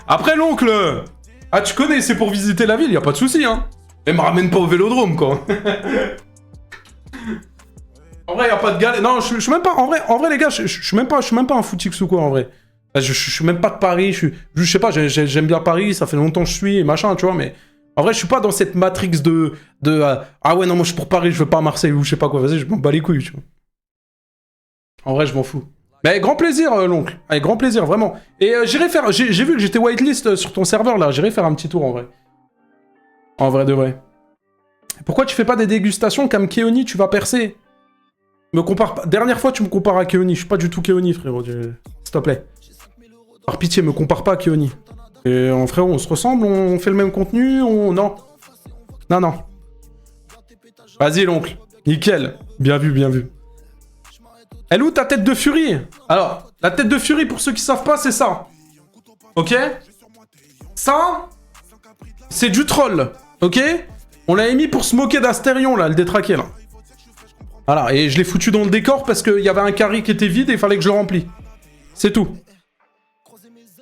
Après, l'oncle... Ah, tu connais, c'est pour visiter la ville, y a pas de souci, hein. Mais me ramène pas au vélodrome, quoi. En vrai, y a pas de galère. Non, je suis même pas... En vrai, les gars, je suis même pas un footix ou quoi, en vrai. Je suis même pas de Paris, je sais pas, j'aime bien Paris, ça fait longtemps que je suis, et machin, tu vois, mais... En vrai, je suis pas dans cette matrix de ah ouais, non, moi, je suis pour Paris, je veux pas à Marseille, ou je sais pas quoi, vas-y, je m'en bats les couilles, tu vois. En vrai, je m'en fous. Mais avec grand plaisir, l'oncle. Avec grand plaisir, vraiment. Et j'irai faire... J'ai vu que j'étais whitelist sur ton serveur, là. J'irai faire un petit tour, en vrai. En vrai de vrai. Pourquoi tu fais pas des dégustations comme Keoni, tu vas percer? Me compare pas... Dernière fois, tu me compares à Keoni. Je suis pas du tout Keoni, frérot. S'il te plaît. Par pitié, me compare pas à Keoni. Et frérot, on se ressemble, on fait le même contenu, Non. Non, non. Vas-y, l'oncle. Nickel. Bien vu, bien vu. Elle est où ta tête de furie? Alors, la tête de furie, pour ceux qui savent pas, c'est ça. Ok? Ça, c'est du troll. Ok? On l'a émis pour se moquer d'Astérion, là, le détraqué, là. Voilà, et je l'ai foutu dans le décor parce qu'il y avait un carré qui était vide et il fallait que je le remplis. C'est tout.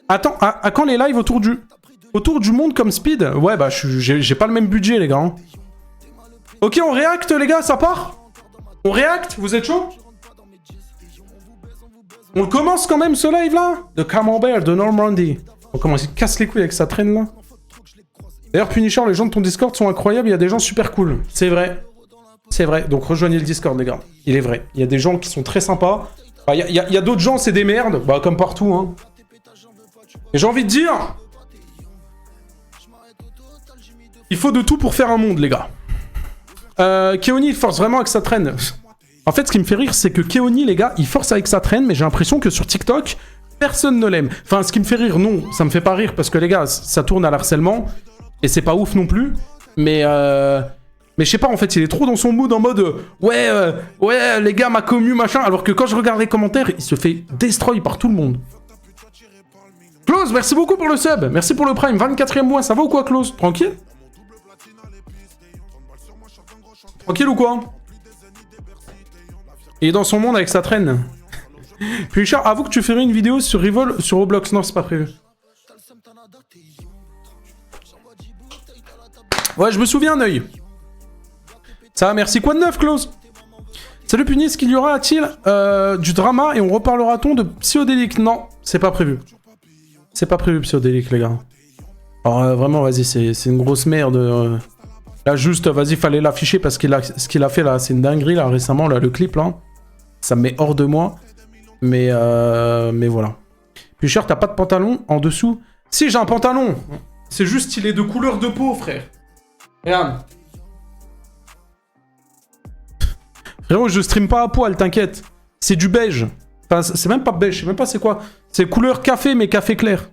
Attends, à quand les lives autour du monde comme Speed? Ouais, bah, j'ai pas le même budget, les gars. Hein. Ok, on réacte, les gars, ça part? On réacte? Vous êtes chaud? On le commence quand même, ce live-là? De Camembert, de Normandie. On commence, il casse les couilles avec sa traîne, là. D'ailleurs, Punisher, les gens de ton Discord sont incroyables, il y a des gens super cool. C'est vrai. C'est vrai, donc rejoignez le Discord, les gars. Il est vrai. Il y a des gens qui sont très sympas. Il y a d'autres gens, c'est des merdes. Bah, comme partout, hein. Et j'ai envie de dire... Il faut de tout pour faire un monde, les gars. Keoni, il force vraiment avec sa traîne. En fait, ce qui me fait rire, c'est que Keoni, les gars, il force avec sa traîne, mais j'ai l'impression que sur TikTok, personne ne l'aime. Enfin, ce qui me fait rire, non, ça me fait pas rire, parce que les gars, ça tourne à l'harcèlement, et c'est pas ouf non plus, mais je sais pas, en fait, il est trop dans son mood en mode ouais, les gars, ma commu, machin, alors que quand je regarde les commentaires, il se fait destroy par tout le monde. Close, merci beaucoup pour le sub. Merci pour le prime. 24e mois, ça va ou quoi, Close? Tranquille? Tranquille ou quoi? Il est dans son monde avec sa traîne. Puis Richard, avoue que tu ferais une vidéo sur Revol sur Roblox. Non, c'est pas prévu. Ouais, je me souviens, un œil. Ça va, merci. Quoi de neuf, Close? Salut Punis, qu'il y aura-t-il du drama et on reparlera-t-on de Psyodélique? Non, c'est pas prévu. C'est pas prévu, Psyodélique, les gars. Alors, vraiment, vas-y, c'est une grosse merde. Là, juste, vas-y, fallait l'afficher parce que ce qu'il a fait, là, c'est une dinguerie, là, récemment, là, le clip, là. Ça me met hors de moi. Mais voilà. Puis cher, t'as pas de pantalon en dessous? Si, j'ai un pantalon. C'est juste, il est de couleur de peau, frère. Regarde. Frérot, je stream pas à poil, t'inquiète. C'est du beige. Enfin, c'est même pas beige, je sais même pas c'est quoi. C'est couleur café, mais café clair.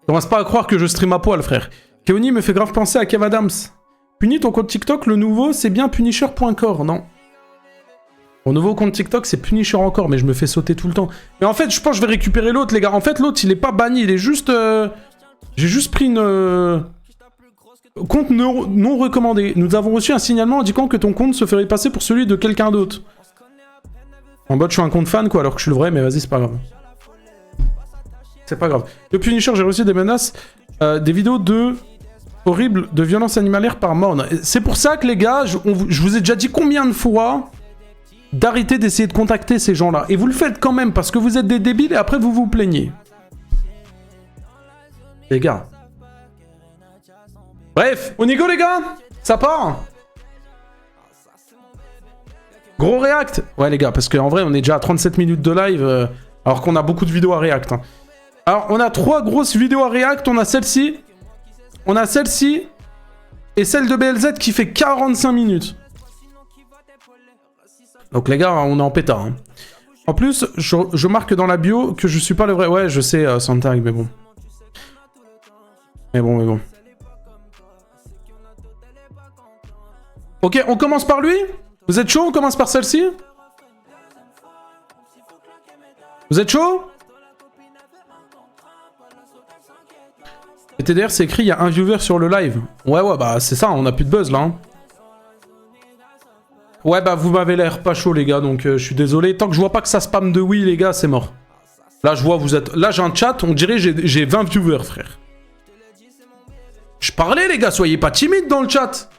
Commence pas à croire que je stream à poil, frère. Keoni me fait grave penser à Kev Adams. Puni, ton compte TikTok, le nouveau, c'est bien punisher.core, non? Mon nouveau compte TikTok, c'est Punisher encore, mais je me fais sauter tout le temps. Mais en fait, je pense que je vais récupérer l'autre, les gars. En fait, l'autre, il est pas banni, il est juste... J'ai juste pris une... Compte non recommandé. Nous avons reçu un signalement indiquant que ton compte se ferait passer pour celui de quelqu'un d'autre. En mode, je suis un compte fan, quoi, alors que je suis le vrai, mais vas-y, c'est pas grave. C'est pas grave. De Punisher, j'ai reçu des menaces, des vidéos horribles de violence animalière par Morne. C'est pour ça que, les gars, je vous ai déjà dit combien de fois d'arrêter d'essayer de contacter ces gens-là. Et vous le faites quand même, parce que vous êtes des débiles et après vous vous plaignez. Les gars. Bref, on y go, les gars. Ça part. Gros react. Ouais, les gars, parce qu'en vrai, on est déjà à 37 minutes de live, alors qu'on a beaucoup de vidéos à react. Hein. Alors, on a 3 grosses vidéos à react. On a celle-ci. On a celle-ci. Et celle de BLZ qui fait 45 minutes. Donc, les gars, on est en pétard. Hein. En plus, je marque dans la bio que je suis pas le vrai... Ouais, je sais, Santag, mais bon. Mais bon. Ok, on commence par lui? Vous êtes chaud? On commence par celle-ci? Vous êtes chaud? Et TDR, c'est écrit, il y a un viewer sur le live. Ouais, bah c'est ça, on a plus de buzz là. Hein. Ouais, bah vous m'avez l'air pas chaud, les gars, donc je suis désolé. Tant que je vois pas que ça spam de oui, les gars, c'est mort. Là, je vois, vous êtes... Là, j'ai un chat, on dirait j'ai 20 viewers, frère. Je parlais, les gars, soyez pas timides dans le chat.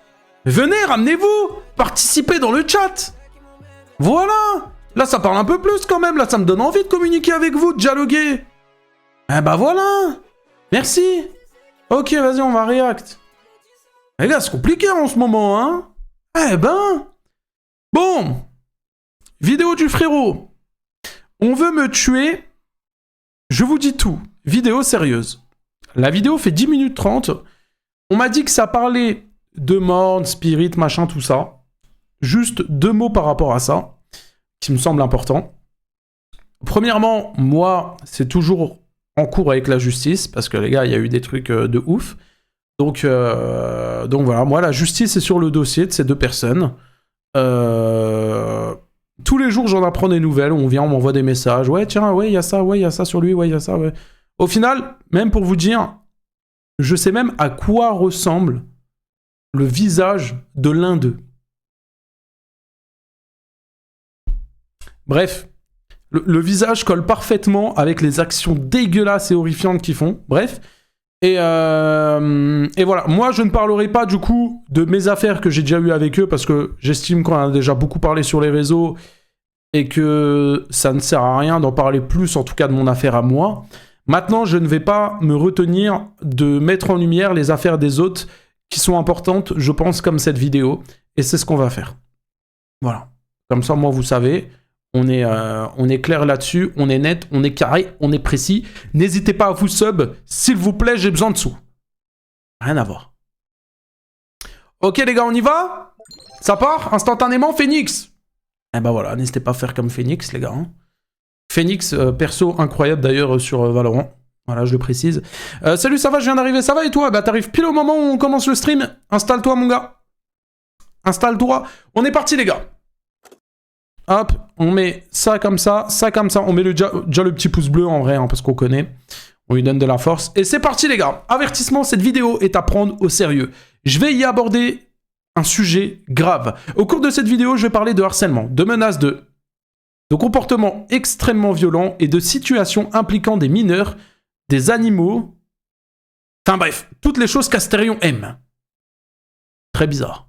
Venez, ramenez-vous. Participez dans le chat. Voilà. Là, ça parle un peu plus quand même. Là, ça me donne envie de communiquer avec vous, de dialoguer. Eh bah voilà. Merci. Ok, vas-y, on va react. Les gars, c'est compliqué en ce moment, hein. Eh ben... Bon. Vidéo du frérot. On veut me tuer. Je vous dis tout. Vidéo sérieuse. La vidéo fait 10 minutes 30. On m'a dit que ça parlait de Morne, Spirit, machin, tout ça. Juste 2 mots par rapport à ça, qui me semble important. Premièrement, moi, c'est toujours en cours avec la justice, parce que les gars, il y a eu des trucs de ouf. Donc voilà, moi, la justice est sur le dossier de ces 2 personnes. Tous les jours, j'en apprends des nouvelles. On vient, on m'envoie des messages. Ouais, tiens, ouais, il y a ça sur lui, ouais, il y a ça, ouais. Au final, même pour vous dire, je sais même à quoi ressemble le visage de l'un d'eux. Bref, le visage colle parfaitement avec les actions dégueulasses et horrifiantes qu'ils font. Bref. Et voilà, moi je ne parlerai pas du coup de mes affaires que j'ai déjà eues avec eux parce que j'estime qu'on en a déjà beaucoup parlé sur les réseaux et que ça ne sert à rien d'en parler plus, en tout cas de mon affaire à moi. Maintenant, je ne vais pas me retenir de mettre en lumière les affaires des autres qui sont importantes, je pense, comme cette vidéo. Et c'est ce qu'on va faire. Voilà. Comme ça, moi, vous savez, on est clair là-dessus, on est net, on est carré, on est précis. N'hésitez pas à vous sub, s'il vous plaît, j'ai besoin de sous. Rien à voir. Ok, les gars, on y va? Ça part instantanément, Phoenix. Eh ben voilà, n'hésitez pas à faire comme Phoenix, les gars. Hein. Phoenix, perso incroyable d'ailleurs sur Valorant. Voilà, je le précise. Salut, ça va, je viens d'arriver, ça va et toi? Bah t'arrives pile au moment où on commence le stream. Installe-toi, mon gars. Installe-toi. On est parti, les gars. Hop, on met ça comme ça, on met déjà le petit pouce bleu en vrai, hein, parce qu'on connaît. On lui donne de la force. Et c'est parti les gars. Avertissement, cette vidéo est à prendre au sérieux. Je vais y aborder un sujet grave. Au cours de cette vidéo, je vais parler de harcèlement, de menaces, de comportements extrêmement violents et de situations impliquant des mineurs, des animaux. Enfin bref, toutes les choses qu'Astérion aime. Très bizarre.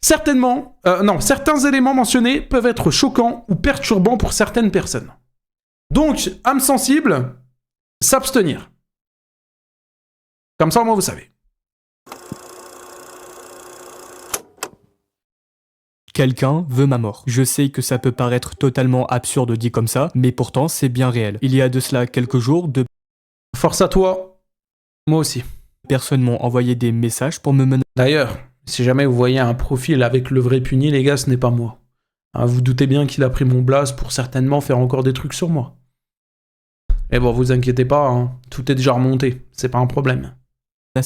Certains éléments mentionnés peuvent être choquants ou perturbants pour certaines personnes. Donc, âme sensible, s'abstenir. Comme ça, au moins, vous savez. Quelqu'un veut ma mort. Je sais que ça peut paraître totalement absurde dit comme ça, mais pourtant c'est bien réel. Il y a de cela quelques jours, deux Force à toi, moi aussi. personnes m'ont envoyé des messages pour me menacer. D'ailleurs, si jamais vous voyez un profil avec le vrai puni, les gars, ce n'est pas moi. Hein, vous doutez bien qu'il a pris mon blaze pour certainement faire encore des trucs sur moi. Et bon, vous inquiétez pas, hein, tout est déjà remonté, c'est pas un problème.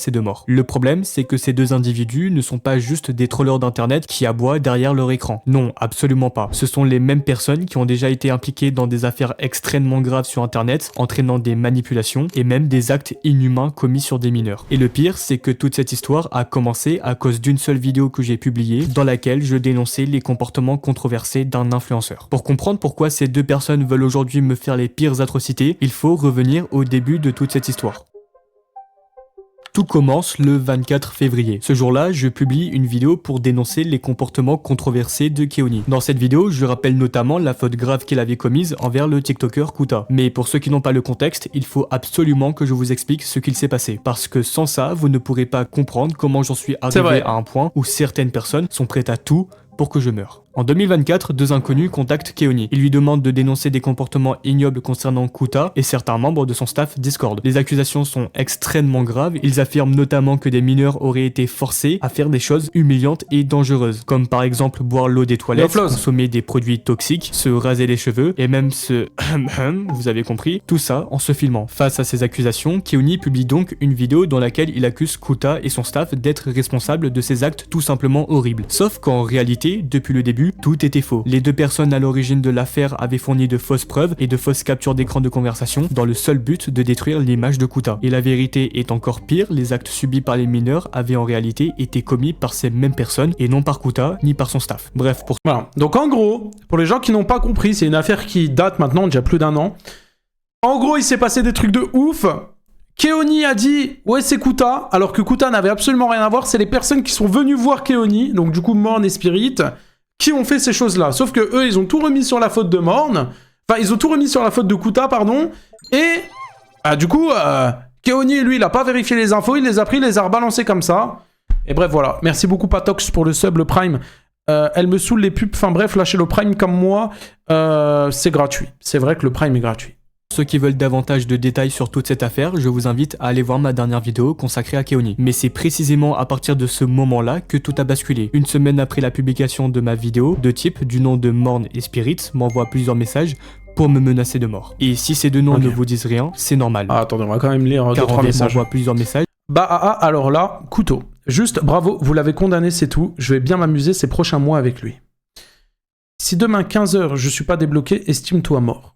De mort. Le problème, c'est que ces deux individus ne sont pas juste des trollers d'internet qui aboient derrière leur écran. Non, absolument pas. Ce sont les mêmes personnes qui ont déjà été impliquées dans des affaires extrêmement graves sur internet, entraînant des manipulations et même des actes inhumains commis sur des mineurs. Et le pire, c'est que toute cette histoire a commencé à cause d'une seule vidéo que j'ai publiée, dans laquelle je dénonçais les comportements controversés d'un influenceur. Pour comprendre pourquoi ces deux personnes veulent aujourd'hui me faire les pires atrocités, il faut revenir au début de toute cette histoire. Tout commence le 24 février. Ce jour-là, je publie une vidéo pour dénoncer les comportements controversés de Keoni. Dans cette vidéo, je rappelle notamment la faute grave qu'il avait commise envers le TikToker Kuta. Mais pour ceux qui n'ont pas le contexte, il faut absolument que je vous explique ce qu'il s'est passé. Parce que sans ça, vous ne pourrez pas comprendre comment j'en suis arrivé à un point où certaines personnes sont prêtes à tout pour que je meure. En 2024, deux inconnus contactent Keoni. Ils lui demandent de dénoncer des comportements ignobles concernant Kuta et certains membres de son staff Discord. Les accusations sont extrêmement graves. Ils affirment notamment que des mineurs auraient été forcés à faire des choses humiliantes et dangereuses, comme par exemple boire l'eau des toilettes, consommer des produits toxiques, se raser les cheveux et même se... vous avez compris, tout ça en se filmant. Face à ces accusations, Keoni publie donc une vidéo dans laquelle il accuse Kuta et son staff d'être responsables de ces actes tout simplement horribles. Sauf qu'en réalité, depuis le début, tout était faux. Les deux personnes à l'origine de l'affaire avaient fourni de fausses preuves et de fausses captures d'écran de conversation dans le seul but de détruire l'image de Kuta. Et la vérité est encore pire, les actes subis par les mineurs avaient en réalité été commis par ces mêmes personnes et non par Kuta ni par son staff. Bref, pour... Voilà. Donc en gros, pour les gens qui n'ont pas compris, c'est une affaire qui date maintenant déjà plus d'1 an. En gros, il s'est passé des trucs de ouf. Keoni a dit « Ouais, c'est Kuta », alors que Kuta n'avait absolument rien à voir. C'est les personnes qui sont venues voir Keoni, donc du coup Morn et Spirit, qui ont fait ces choses-là. Sauf que eux, ils ont tout remis sur la faute de Morn. Enfin, ils ont tout remis sur la faute de Kuta, pardon. Et du coup, Keoni, lui, il a pas vérifié les infos, il les a pris, il les a rebalancés comme ça. Et bref, voilà. Merci beaucoup, Patox, pour le sub, le Prime. Elle me saoule les pubs. Enfin bref, lâchez le Prime comme moi. C'est gratuit. C'est vrai que le Prime est gratuit. Ceux qui veulent davantage de détails sur toute cette affaire, je vous invite à aller voir ma dernière vidéo consacrée à Keoni. Mais c'est précisément à partir de ce moment-là que tout a basculé. Une semaine après la publication de ma vidéo, deux types du nom de Morn et Spirit m'envoient plusieurs messages pour me menacer de mort. Et si ces deux noms ne vous disent rien, c'est normal. Ah, attendez, on va quand même lire 2-3 messages. M'envoie plusieurs messages. Bah alors là, couteau. Juste, bravo, vous l'avez condamné, c'est tout. Je vais bien m'amuser ces prochains mois avec lui. Si demain 15h je suis pas débloqué, estime-toi mort.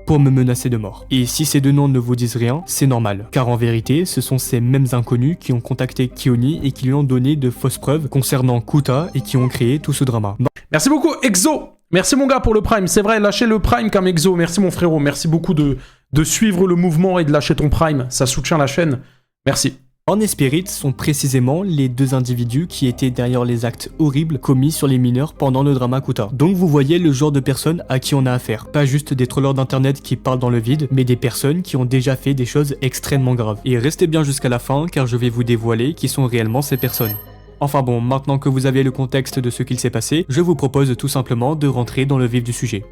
Pour me menacer de mort. Et si ces deux noms ne vous disent rien, c'est normal. Car en vérité, ce sont ces mêmes inconnus qui ont contacté Keoni et qui lui ont donné de fausses preuves concernant Kuta et qui ont créé tout ce drama. Merci beaucoup, Exo. Merci mon gars pour le Prime. C'est vrai, lâchez le Prime comme Exo. Merci mon frérot. Merci beaucoup de suivre le mouvement et de lâcher ton Prime. Ça soutient la chaîne. Merci. Morn et Spirit sont précisément les deux individus qui étaient derrière les actes horribles commis sur les mineurs pendant le drama Kuta. Donc vous voyez le genre de personnes à qui on a affaire. Pas juste des trollers d'internet qui parlent dans le vide, mais des personnes qui ont déjà fait des choses extrêmement graves. Et restez bien jusqu'à la fin car je vais vous dévoiler qui sont réellement ces personnes. Enfin bon, maintenant que vous avez le contexte de ce qu'il s'est passé, je vous propose tout simplement de rentrer dans le vif du sujet.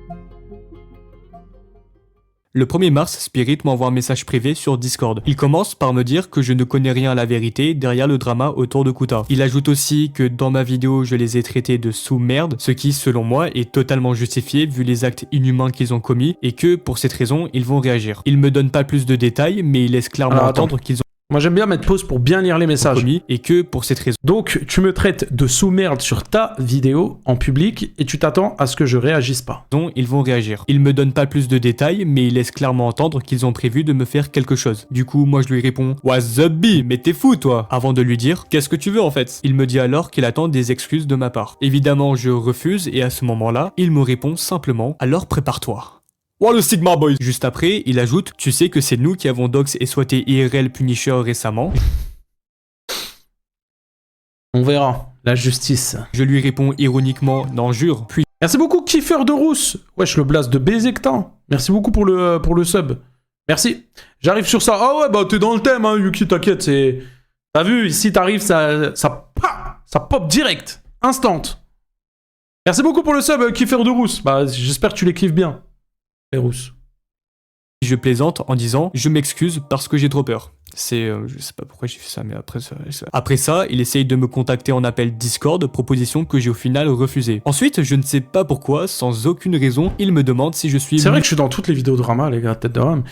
Le 1er mars, Spirit m'envoie un message privé sur Discord. Il commence par me dire que je ne connais rien à la vérité derrière le drama autour de Kuta. Il ajoute aussi que dans ma vidéo, je les ai traités de sous-merde, ce qui, selon moi, est totalement justifié vu les actes inhumains qu'ils ont commis et que, pour cette raison, ils vont réagir. Il me donne pas plus de détails, mais il laisse clairement entendre qu'ils ont... Moi, j'aime bien mettre pause pour bien lire les messages. commis et que pour cette raison. Donc, tu me traites de sous-merde sur ta vidéo en public et tu t'attends à ce que je réagisse pas. Ils vont réagir. Ils me donnent pas plus de détails, mais ils laissent clairement entendre qu'ils ont prévu de me faire quelque chose. Du coup, moi je lui réponds « What's up, B? Mais t'es fou, toi !» Avant de lui dire « Qu'est-ce que tu veux en fait ?» Il me dit alors qu'il attend des excuses de ma part. Évidemment, je refuse et à ce moment-là, il me répond simplement « Alors prépare-toi !» Oh le Sigma Boys. Juste après, il ajoute « Tu sais que c'est nous qui avons dox et swatté IRL Punisher récemment ?» On verra. La justice. Je lui réponds ironiquement « Non, jure !» Puis Merci beaucoup, Kiffer de Rousse. Wesh, le blast de baiser que t'as. Merci beaucoup pour le sub. Merci. J'arrive sur ça. Ah ouais, bah t'es dans le thème, hein, Yuki, t'inquiète, c'est... T'as vu, ici t'arrives, ça pop direct. Instant. Merci beaucoup pour le sub, Kiffer de Rousse. Bah, j'espère que tu les kiffes bien. Les Rousses. je plaisante en disant « Je m'excuse parce que j'ai trop peur ». Je sais pas pourquoi j'ai fait ça, mais après ça, il essaye de me contacter en appel Discord, proposition que j'ai au final refusée. Ensuite, je ne sais pas pourquoi, sans aucune raison, il me demande si je suis C'est vrai que je suis dans toutes les vidéos drama, les gars, tête de rame.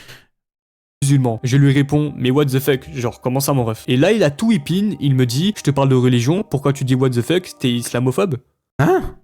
musulman. Je lui réponds, mais what the fuck, genre comment ça mon ref? Et là, il a tout épine, il me dit, je te parle de religion, pourquoi tu dis what the fuck, t'es islamophobe? Hein?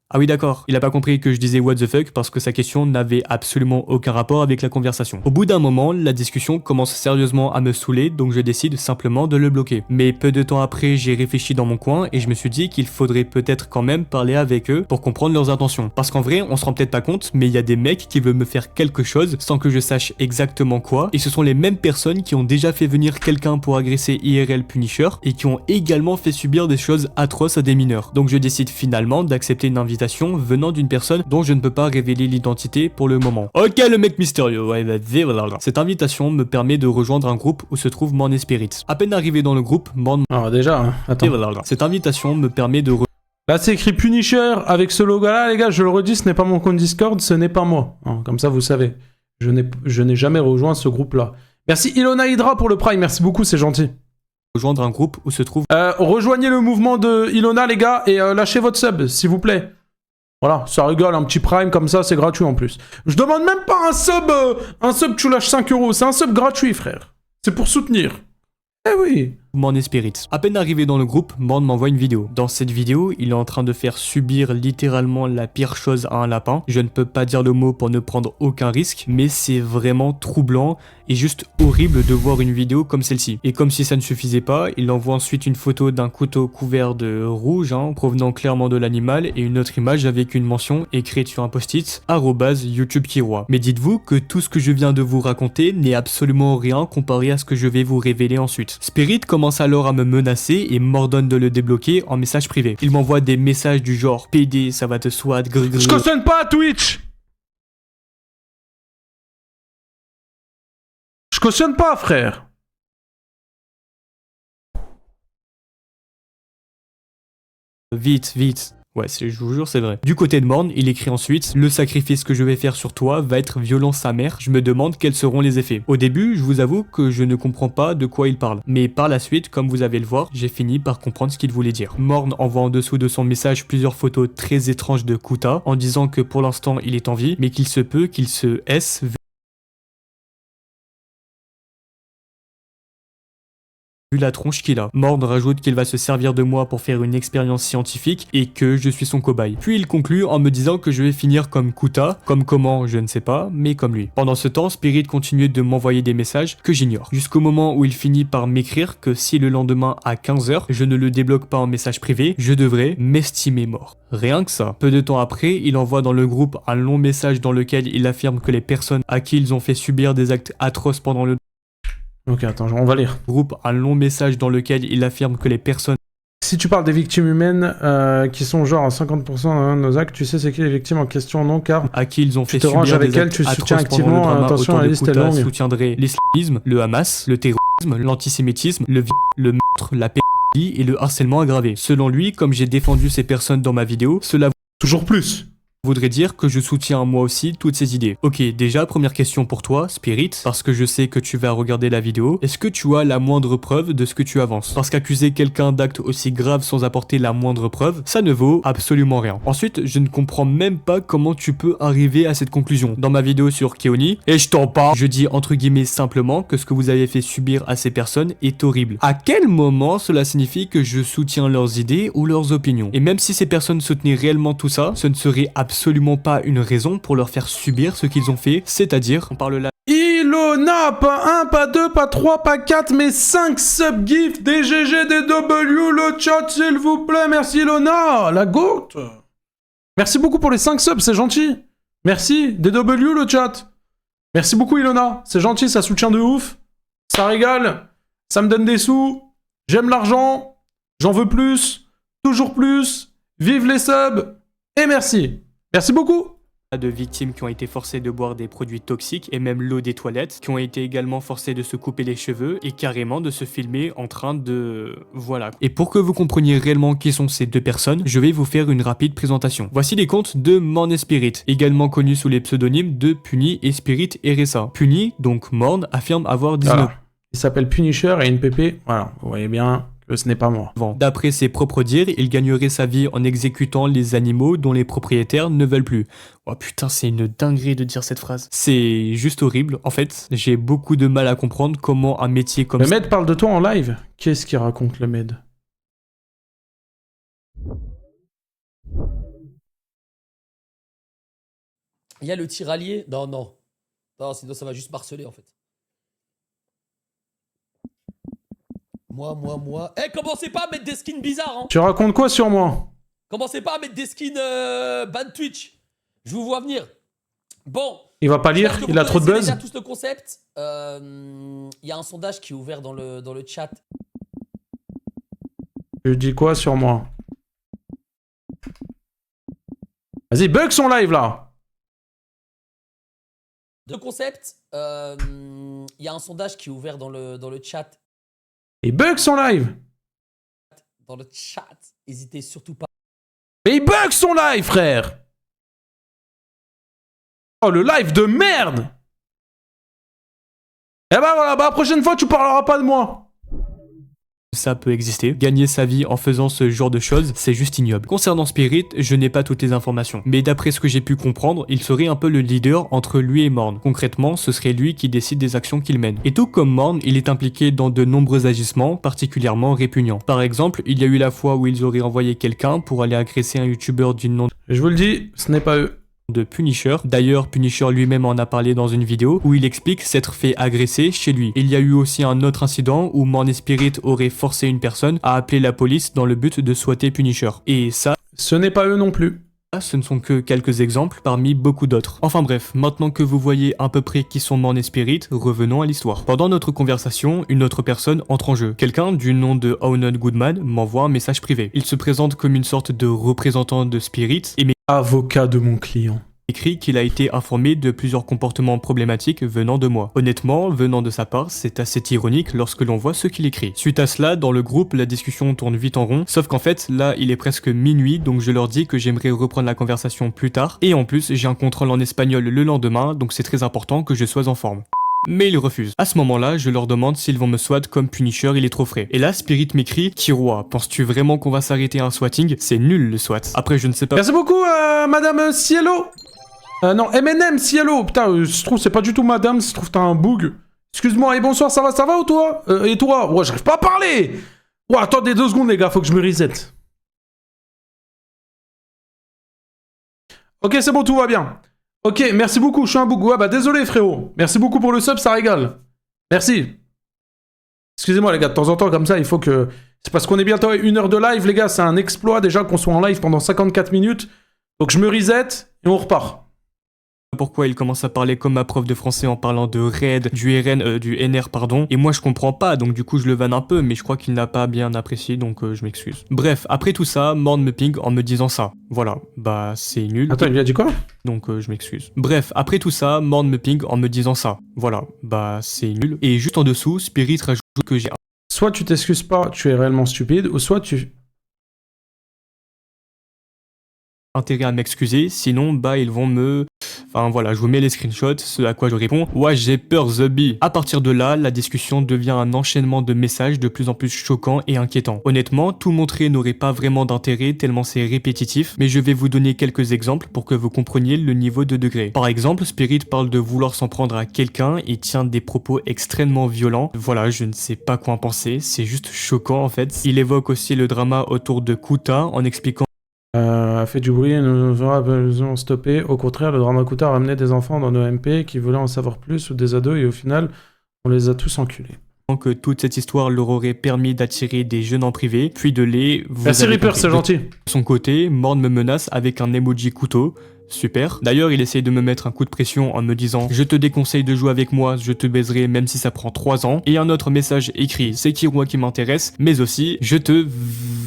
Ah oui d'accord, il a pas compris que je disais what the fuck parce que sa question n'avait absolument aucun rapport avec la conversation. Au bout d'un moment, la discussion commence sérieusement à me saouler, donc je décide simplement de le bloquer. Mais peu de temps après, j'ai réfléchi dans mon coin et je me suis dit qu'il faudrait peut-être quand même parler avec eux pour comprendre leurs intentions. Parce qu'en vrai, on se rend peut-être pas compte, mais il y a des mecs qui veulent me faire quelque chose sans que je sache exactement quoi, et ce sont les mêmes personnes qui ont déjà fait venir quelqu'un pour agresser IRL Punisher et qui ont également fait subir des choses atroces à des mineurs. Donc je décide finalement d'accepter une invitation venant d'une personne dont je ne peux pas révéler l'identité pour le moment. Ok le mec mystérieux, ouais vas-y, voilà. Cette invitation me permet de rejoindre un groupe où se trouve Morn et Spirit. À peine arrivé dans le groupe, Morn... Alors déjà, hein, attends. Cette invitation me permet de... Là c'est écrit Punisher avec ce logo là les gars, je le redis, ce n'est pas mon compte Discord, ce n'est pas moi. Hein, comme ça vous savez, je n'ai jamais rejoint ce groupe là. Merci Ilona Hydra pour le prime, merci beaucoup, c'est gentil. Rejoindre un groupe où se trouve... rejoignez le mouvement de Ilona les gars et lâchez votre sub s'il vous plaît. Voilà, ça rigole, un petit prime comme ça, c'est gratuit en plus. Je demande même pas un sub tu lâches 5 €, c'est un sub gratuit frère. C'est pour soutenir. Eh oui. Morn et Spirit. À peine arrivé dans le groupe, Morn m'envoie une vidéo. Dans cette vidéo, il est en train de faire subir littéralement la pire chose à un lapin. Je ne peux pas dire le mot pour ne prendre aucun risque, mais c'est vraiment troublant et juste horrible de voir une vidéo comme celle-ci. Et comme si ça ne suffisait pas, il envoie ensuite une photo d'un couteau couvert de rouge, provenant clairement de l'animal, et une autre image avec une mention écrite sur un post-it, @YouTubeKiroy. Mais dites-vous que tout ce que je viens de vous raconter n'est absolument rien comparé à ce que je vais vous révéler ensuite. Spirit commence alors à me menacer et m'ordonne de le débloquer en message privé. Il m'envoie des messages du genre PD, ça va te swat, grrr. Je cautionne pas Twitch. Je cautionne pas frère. Vite, vite. Ouais, je vous jure, c'est vrai. Du côté de Morn, il écrit ensuite « Le sacrifice que je vais faire sur toi va être violent sa mère. Je me demande quels seront les effets. » Au début, je vous avoue que je ne comprends pas de quoi il parle. Mais par la suite, comme vous allez le voir, j'ai fini par comprendre ce qu'il voulait dire. Morn envoie en dessous de son message plusieurs photos très étranges de Kuta, en disant que pour l'instant, il est en vie, mais qu'il se peut qu'il se S vu la tronche qu'il a. Morn rajoute qu'il va se servir de moi pour faire une expérience scientifique et que je suis son cobaye. Puis il conclut en me disant que je vais finir comme Kuta, comme comment je ne sais pas, mais comme lui. Pendant ce temps, Spirit continue de m'envoyer des messages que j'ignore. Jusqu'au moment où il finit par m'écrire que si le lendemain à 15 h, je ne le débloque pas en message privé, je devrais m'estimer mort. Rien que ça. Peu de temps après, il envoie dans le groupe un long message dans lequel il affirme que les personnes à qui ils ont fait subir des actes atroces pendant le Ok, attends, on va lire. Groupe un long message dans lequel il affirme que les personnes... Si tu parles des victimes humaines qui sont genre à 50% de nos actes, tu sais c'est qui les victimes en question, non? Car à qui ils ont fait te ranges subir avec des elles, actes tu soutiens atroces pendant le activement, drama attention, autour la de liste est Kuta longue. soutiendrait l'islamisme, le Hamas, le terrorisme, l'antisémitisme, le meurtre, la pédophilie et le harcèlement aggravé. Selon lui, comme j'ai défendu ces personnes dans ma vidéo, cela... Toujours plus. voudrait dire que je soutiens moi aussi toutes ces idées. Ok, déjà, première question pour toi, Spirit, parce que je sais que tu vas regarder la vidéo. Est-ce que tu as la moindre preuve de ce que tu avances? Parce qu'accuser quelqu'un d'actes aussi graves sans apporter la moindre preuve, ça ne vaut absolument rien. Ensuite, je ne comprends même pas comment tu peux arriver à cette conclusion. Dans ma vidéo sur Keoni, et je t'en parle, je dis entre guillemets simplement que ce que vous avez fait subir à ces personnes est horrible. À quel moment cela signifie que je soutiens leurs idées ou leurs opinions? Et même si ces personnes soutenaient réellement tout ça, ce ne serait absolument pas une raison pour leur faire subir ce qu'ils ont fait, c'est-à-dire, on parle là... Ilona, pas 1, pas 2, pas 3, pas 4, mais 5 subgifts, DGG, DW, le chat, s'il vous plaît. Merci Ilona, la goat. Merci beaucoup pour les 5 subs, c'est gentil. Merci, DW, le chat. Merci beaucoup Ilona, c'est gentil, ça soutient de ouf. Ça régale, ça me donne des sous. J'aime l'argent, j'en veux plus, toujours plus. Vive les subs, et merci. Merci beaucoup. De victimes qui ont été forcées de boire des produits toxiques et même l'eau des toilettes, qui ont été également forcées de se couper les cheveux et carrément de se filmer en train de... Voilà. Et pour que vous compreniez réellement qui sont ces deux personnes, je vais vous faire une rapide présentation. Voici les comptes de Morn et Spirit, également connus sous les pseudonymes de Puni et Spirit RSA. Puni, donc Morn, affirme avoir 19 Voilà. Il s'appelle Punisher et NPP, voilà, vous voyez bien que ce n'est pas moi. D'après ses propres dires, il gagnerait sa vie en exécutant les animaux dont les propriétaires ne veulent plus. Oh putain, c'est une dinguerie de dire cette phrase. C'est juste horrible. En fait, j'ai beaucoup de mal à comprendre comment un métier comme Le Med parle de toi en live. Qu'est-ce qu'il raconte le Med? Il y a le tiralier. Non, non. Non, sinon ça va juste marceler en fait. Moi. Eh, commencez pas à mettre des skins bizarres, hein. Tu racontes quoi sur moi? Commencez pas à mettre des skins ban Twitch. Je vous vois venir. Bon. Il va pas lire, il a trop de buzz. Déjà tous le concept. Il y a un sondage qui est ouvert dans le chat. Tu dis quoi sur moi? Vas-y, bug son live là. Le concept. Il y a un sondage qui est ouvert dans le chat. Il bug son live. Dans le chat. N'hésitez surtout pas. Mais il bug son live, frère. Oh, le live de merde. Eh bah voilà, bah la prochaine fois tu parleras pas de moi. ça peut exister. Gagner sa vie en faisant ce genre de choses, c'est juste ignoble. Concernant Spirit, je n'ai pas toutes les informations. Mais d'après ce que j'ai pu comprendre, il serait un peu le leader entre lui et Morn. Concrètement, ce serait lui qui décide des actions qu'il mène. Et tout comme Morn, il est impliqué dans de nombreux agissements particulièrement répugnants. Par exemple, il y a eu la fois où ils auraient envoyé quelqu'un pour aller agresser un youtubeur du nom Je vous le dis, ce n'est pas eux. de Punisher. D'ailleurs, Punisher lui-même en a parlé dans une vidéo où il explique s'être fait agresser chez lui. Il y a eu aussi un autre incident où Morn et Spirit auraient forcé une personne à appeler la police dans le but de souhaiter Punisher. Et ça, Ce n'est pas eux non plus. ce ne sont que quelques exemples parmi beaucoup d'autres. Enfin bref, maintenant que vous voyez à peu près qui sont Morn et Spirit, revenons à l'histoire. Pendant notre conversation, une autre personne entre en jeu. Quelqu'un du nom de Owen Goodman m'envoie un message privé. Il se présente comme une sorte de représentant de Spirit et Avocat de mon client. écrit qu'il a été informé de plusieurs comportements problématiques venant de moi. Honnêtement, venant de sa part, c'est assez ironique lorsque l'on voit ce qu'il écrit. Suite à cela, dans le groupe, la discussion tourne vite en rond, sauf qu'en fait, là, il est presque minuit, donc je leur dis que j'aimerais reprendre la conversation plus tard, et en plus, j'ai un contrôle en espagnol le lendemain, donc c'est très important que je sois en forme. Mais ils refusent. À ce moment-là, je leur demande s'ils vont me swat comme Punisher, il est trop frais. Et là, Spirit m'écrit: Kiroa, penses-tu vraiment qu'on va s'arrêter à un swatting? C'est nul le swat. Après, je ne sais pas. Merci beaucoup, Madame Cielo. Non, M&M Cielo. Putain, je trouve c'est pas du tout Madame, je trouve t'as un bug. Excuse-moi, et bonsoir, ça va ou toi? Et toi? Ouais, j'arrive pas à parler. Ouais, attendez 2 secondes les gars, faut que je me reset. Ok, c'est bon, tout va bien. Ok, merci beaucoup, je suis un bug. Ouais, bah désolé frérot. Merci beaucoup pour le sub, ça régale. Merci. Excusez-moi les gars, de temps en temps comme ça, il faut que... C'est parce qu'on est bientôt à 1 heure de live, les gars, c'est un exploit déjà qu'on soit en live pendant 54 minutes. Donc je me reset et on repart. Pourquoi il commence à parler comme ma prof de français en parlant de RAID, du NR pardon, et moi je comprends pas, donc du coup je le vanne un peu, mais je crois qu'il n'a pas bien apprécié, donc je m'excuse. Bref, après tout ça, Morn me ping en me disant ça. Voilà, bah c'est nul. Attends, il lui a dit quoi? Donc je m'excuse. Bref, après tout ça, Morn me ping en me disant ça. Voilà, bah c'est nul. Et juste en dessous, Spirit rajoute que j'ai Soit tu t'excuses pas, tu es réellement stupide, ou soit tu... intérêt à m'excuser, sinon bah ils vont me... Enfin voilà, je vous mets les screenshots, ce à quoi je réponds. Ouais, j'ai peur, The Bee. À partir de là, la discussion devient un enchaînement de messages de plus en plus choquants et inquiétants. Honnêtement, tout montrer n'aurait pas vraiment d'intérêt tellement c'est répétitif, mais je vais vous donner quelques exemples pour que vous compreniez le niveau de degré. Par exemple, Spirit parle de vouloir s'en prendre à quelqu'un et tient des propos extrêmement violents. Voilà, je ne sais pas quoi en penser, c'est juste choquant en fait. Il évoque aussi le drama autour de Kuta en expliquant a fait du bruit et nous avons stoppé. Au contraire, le drama Kuta a ramené des enfants dans nos MP qui voulaient en savoir plus ou des ados et au final, on les a tous enculés. Que toute cette histoire leur aurait permis d'attirer des jeunes en privé, puis de les... Merci Reaper, c'est gentil. De son côté, Morn me menace avec un emoji couteau. Super. D'ailleurs, il essaye de me mettre un coup de pression en me disant « Je te déconseille de jouer avec moi, je te baiserai même si ça prend 3 ans. » Et un autre message écrit « C'est Kirua qui m'intéresse, mais aussi « Je te... »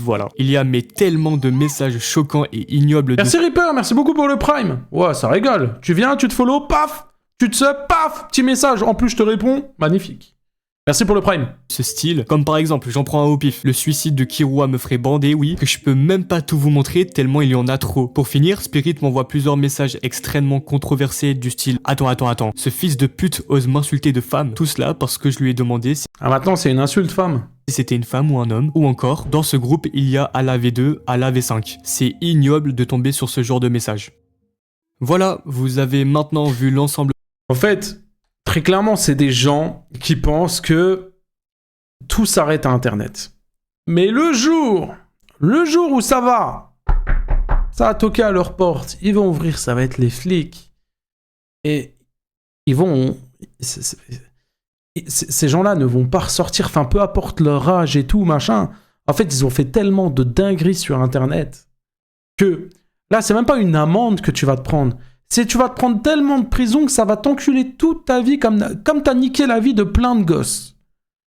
Voilà. Il y a mais tellement de messages choquants et ignobles. Merci Reaper, merci beaucoup pour le Prime. Ouais, ça régale. Tu viens, tu te follow, paf. Tu te sub, paf. Petit message, en plus je te réponds. Magnifique. Merci pour le Prime. Ce style, comme par exemple, j'en prends un au pif, le suicide de Kirua me ferait bander, oui, que je peux même pas tout vous montrer tellement il y en a trop. Pour finir, Spirit m'envoie plusieurs messages extrêmement controversés du style « Attends, ce fils de pute ose m'insulter de femme », tout cela parce que je lui ai demandé si maintenant c'est une insulte femme. C'était une femme ou un homme, ou encore, dans ce groupe il y a à la V2, à la V5. C'est ignoble de tomber sur ce genre de message. Voilà, vous avez maintenant vu l'ensemble. En fait, très clairement, c'est des gens qui pensent que tout s'arrête à Internet. Mais le jour où ça va toquer à leur porte, ils vont ouvrir, ça va être les flics. Et ils vont... Ces gens-là ne vont pas ressortir, enfin, peu importe leur âge et tout, machin. En fait, ils ont fait tellement de dingueries sur Internet que là, c'est même pas une amende que tu vas te prendre. C'est tu vas te prendre tellement de prison que ça va t'enculer toute ta vie comme t'as niqué la vie de plein de gosses.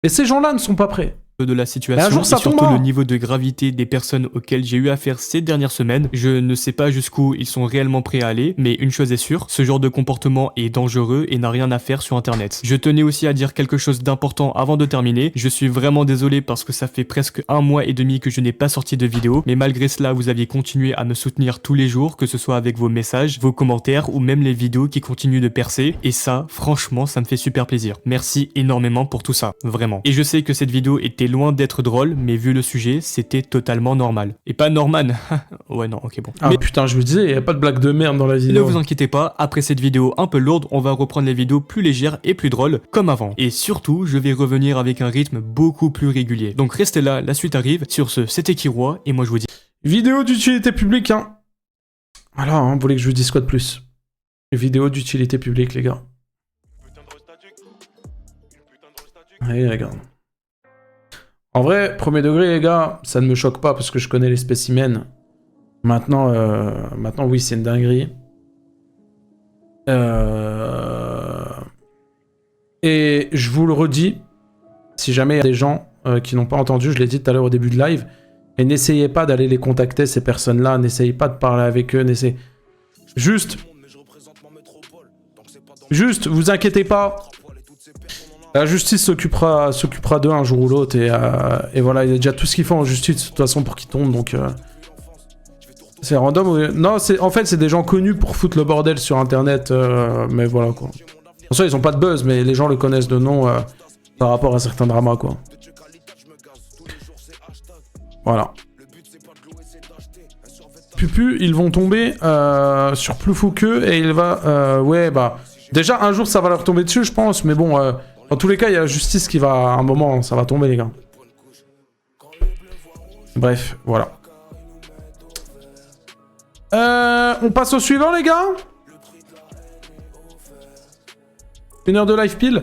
Et ces gens-là ne sont pas prêts. De la situation jour, ça et surtout tombera. le niveau de gravité des personnes auxquelles j'ai eu affaire ces dernières semaines. Je ne sais pas jusqu'où ils sont réellement prêts à aller, mais une chose est sûre, ce genre de comportement est dangereux et n'a rien à faire sur internet. Je tenais aussi à dire quelque chose d'important avant de terminer. Je suis vraiment désolé parce que ça fait presque 1 mois et demi que je n'ai pas sorti de vidéo, mais malgré cela vous aviez continué à me soutenir tous les jours, que ce soit avec vos messages, vos commentaires ou même les vidéos qui continuent de percer, et ça, franchement, ça me fait super plaisir. Merci énormément pour tout ça, vraiment. Et je sais que cette vidéo était loin d'être drôle, mais vu le sujet, c'était totalement normal. Et pas Norman. Ouais, non, ok, bon. Ah Mais putain, je me disais, y a pas de blague de merde dans la vidéo. ne vous inquiétez pas, après cette vidéo un peu lourde, on va reprendre les vidéos plus légères et plus drôles, comme avant. Et surtout, je vais revenir avec un rythme beaucoup plus régulier. Donc restez là, la suite arrive. Sur ce, c'était Kirua, et moi je vous dis... Vidéo d'utilité publique, hein. Voilà, hein, vous voulez que je vous dise quoi de plus? Vidéo d'utilité publique, les gars. Allez, regarde. En vrai, premier degré, les gars, ça ne me choque pas parce que je connais les spécimens. Maintenant, oui, c'est une dinguerie. Et je vous le redis, si jamais il y a des gens qui n'ont pas entendu, je l'ai dit tout à l'heure au début de live, et n'essayez pas d'aller les contacter, ces personnes-là, n'essayez pas de parler avec eux, n'essayez... Juste, vous inquiétez pas. La justice s'occupera d'eux un jour ou l'autre, et voilà, il y a déjà tout ce qu'il faut en justice de toute façon pour qu'ils tombent, donc... C'est random ou... Non, en fait, c'est des gens connus pour foutre le bordel sur Internet, mais voilà, quoi. En soi, ils ont pas de buzz, mais les gens le connaissent de nom par rapport à certains dramas, quoi. Voilà. Pupu, ils vont tomber sur plus fou qu'eux, et il va... ouais, bah... Déjà, un jour, ça va leur tomber dessus, je pense, mais bon... dans tous les cas, il y a la justice qui va... À un moment, ça va tomber, les gars. Bref, voilà. On passe au suivant, les gars. 1 heure de live pile.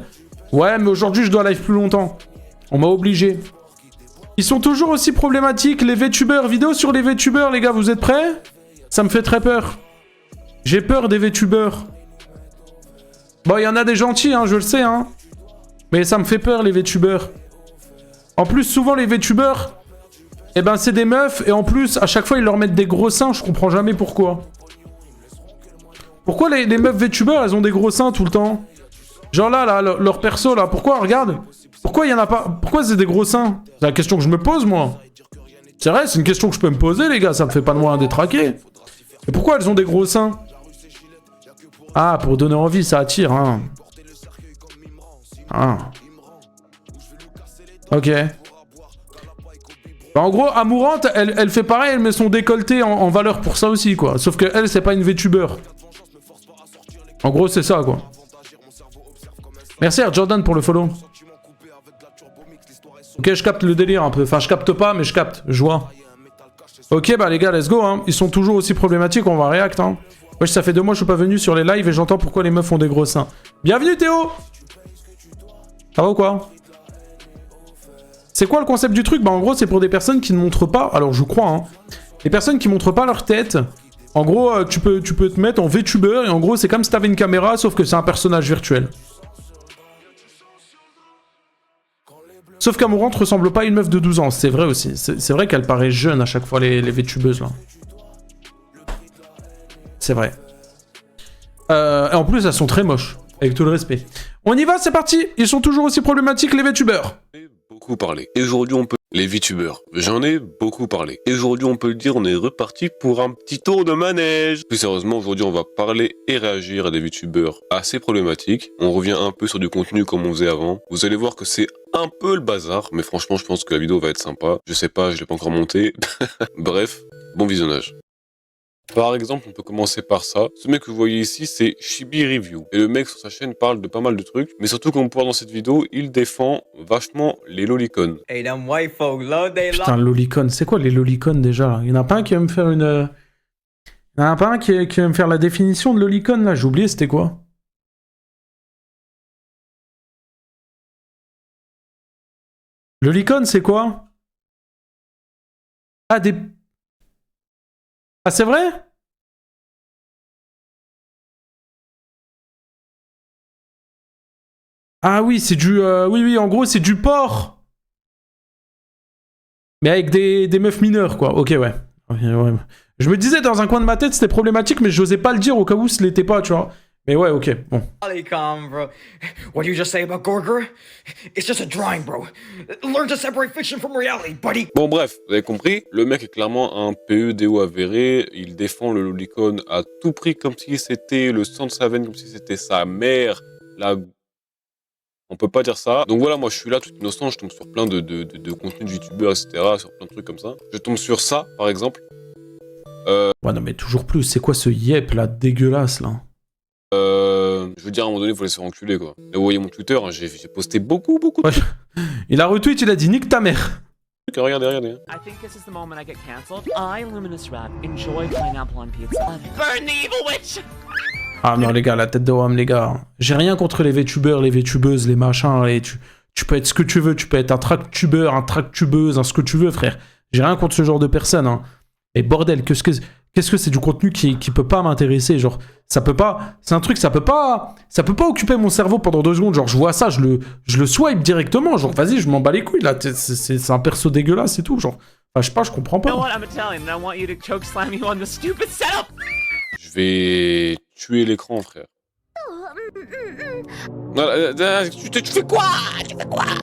Ouais, mais aujourd'hui, je dois live plus longtemps. On m'a obligé. Ils sont toujours aussi problématiques, les VTubers. Vidéo sur les VTubers, les gars, vous êtes prêts? Ça me fait très peur. J'ai peur des VTubers. Bon, il y en a des gentils, hein, je le sais, hein. Mais ça me fait peur, les VTubers. En plus, souvent, les VTubers... Eh ben, c'est des meufs, et en plus, à chaque fois, ils leur mettent des gros seins, je comprends jamais pourquoi. Pourquoi les meufs VTubers, elles ont des gros seins tout le temps? Genre là, leur perso, là, pourquoi, regarde. Pourquoi il y en a pas... Pourquoi c'est des gros seins? C'est la question que je me pose, moi. C'est vrai, c'est une question que je peux me poser, les gars, ça me fait pas de moi un détraqué. Et pourquoi elles ont des gros seins? Ah, pour donner envie, ça attire, hein. Ah. Ok. Bah, en gros, Amourante, elle fait pareil, elle met son décolleté en valeur pour ça aussi, quoi. Sauf que elle, c'est pas une VTuber. En gros, c'est ça, quoi. Merci à Jordan pour le follow. Ok, je capte le délire un peu. Enfin, je capte pas, mais je capte. Je vois. Ok, bah les gars, let's go, hein. Ils sont toujours aussi problématiques, on va react, hein. Wesh, ça fait 2 mois que je suis pas venu sur les lives et j'entends pourquoi les meufs ont des gros seins. Bienvenue, Théo! Ça va ou quoi? C'est quoi le concept du truc? Bah en gros, c'est pour des personnes qui ne montrent pas... Alors, je crois, hein. Les personnes qui montrent pas leur tête. En gros, tu peux te mettre en VTuber et en gros, c'est comme si t'avais une caméra, sauf que c'est un personnage virtuel. Sauf qu'Amourante ressemble pas à une meuf de 12 ans, c'est vrai aussi. C'est vrai qu'elle paraît jeune à chaque fois, les VTubeuses, là. C'est vrai. Et en plus, elles sont très moches, avec tout le respect. On y va, c'est parti. Ils sont toujours aussi problématiques, les VTubers. Beaucoup parlé. Et aujourd'hui, on peut... Les VTubers. J'en ai beaucoup parlé. Et aujourd'hui, on peut le dire, on est reparti pour un petit tour de manège. Plus sérieusement, aujourd'hui, on va parler et réagir à des VTubers assez problématiques. On revient un peu sur du contenu comme on faisait avant. Vous allez voir que c'est un peu le bazar, mais franchement, je pense que la vidéo va être sympa. Je sais pas, je l'ai pas encore montée. Bref, bon visionnage. Par exemple, on peut commencer par ça. Ce mec que vous voyez ici, c'est Chibi Review. Et le mec sur sa chaîne parle de pas mal de trucs. Mais surtout, comme on peut voir dans cette vidéo, il défend vachement les lolicones. Putain, lolicon, c'est quoi les lolicon déjà? Il y en a pas un qui va me faire une... Il y en a pas un qui va me faire la définition de lolicon là? J'ai oublié, c'était quoi? Lolicon, c'est quoi? Ah, des... Ah, c'est vrai? Ah oui, c'est du... Oui, oui, en gros, c'est du porc. Mais avec des meufs mineures, quoi. Ok, ouais. Ouais. Je me disais, dans un coin de ma tête, c'était problématique, mais j'osais pas le dire au cas où ce l'était pas, tu vois. Mais ouais, ok, bon. Bro. What do you just say about Gorger? It's just a drawing, bro. Learn to separate fiction from reality, buddy. Bon bref, vous avez compris, le mec est clairement un PEDO avéré, il défend le lolicon à tout prix comme si c'était le sang de sa veine, comme si c'était sa mère, on peut pas dire ça. Donc voilà, moi je suis là tout innocent, je tombe sur plein de contenus de youtubeurs, etc., sur plein de trucs comme ça. Je tombe sur ça, par exemple. Ouais, non mais toujours plus, c'est quoi ce yep là, dégueulasse là? Je veux dire, à un moment donné, il faut laisser enculer, quoi. Là, vous voyez mon Twitter, hein, j'ai posté beaucoup de ouais. Il a retweet, il a dit nique ta mère. trucs. Regardez. I think this is the moment I get cancelled. I, Luminous Rat, enjoy pineapple on pizza. Burn the evil witch! Ah non les gars, la tête de Wam les gars. J'ai rien contre les VTubers, les VTubeuses, les machins, tu peux être ce que tu veux, tu peux être un tractuber, un tractubeuse, ce que tu veux frère. J'ai rien contre ce genre de personnes, hein. Et bordel, qu'est-ce que c'est du contenu qui peut pas m'intéresser, genre, ça peut pas, c'est un truc, ça peut pas occuper mon cerveau pendant 2 secondes, genre, je vois ça, je le swipe directement, genre, vas-y, je m'en bats les couilles, là, c'est un perso dégueulasse et tout, genre, enfin, je sais pas, je comprends pas. Je vais tuer l'écran, frère. Tu fais quoi?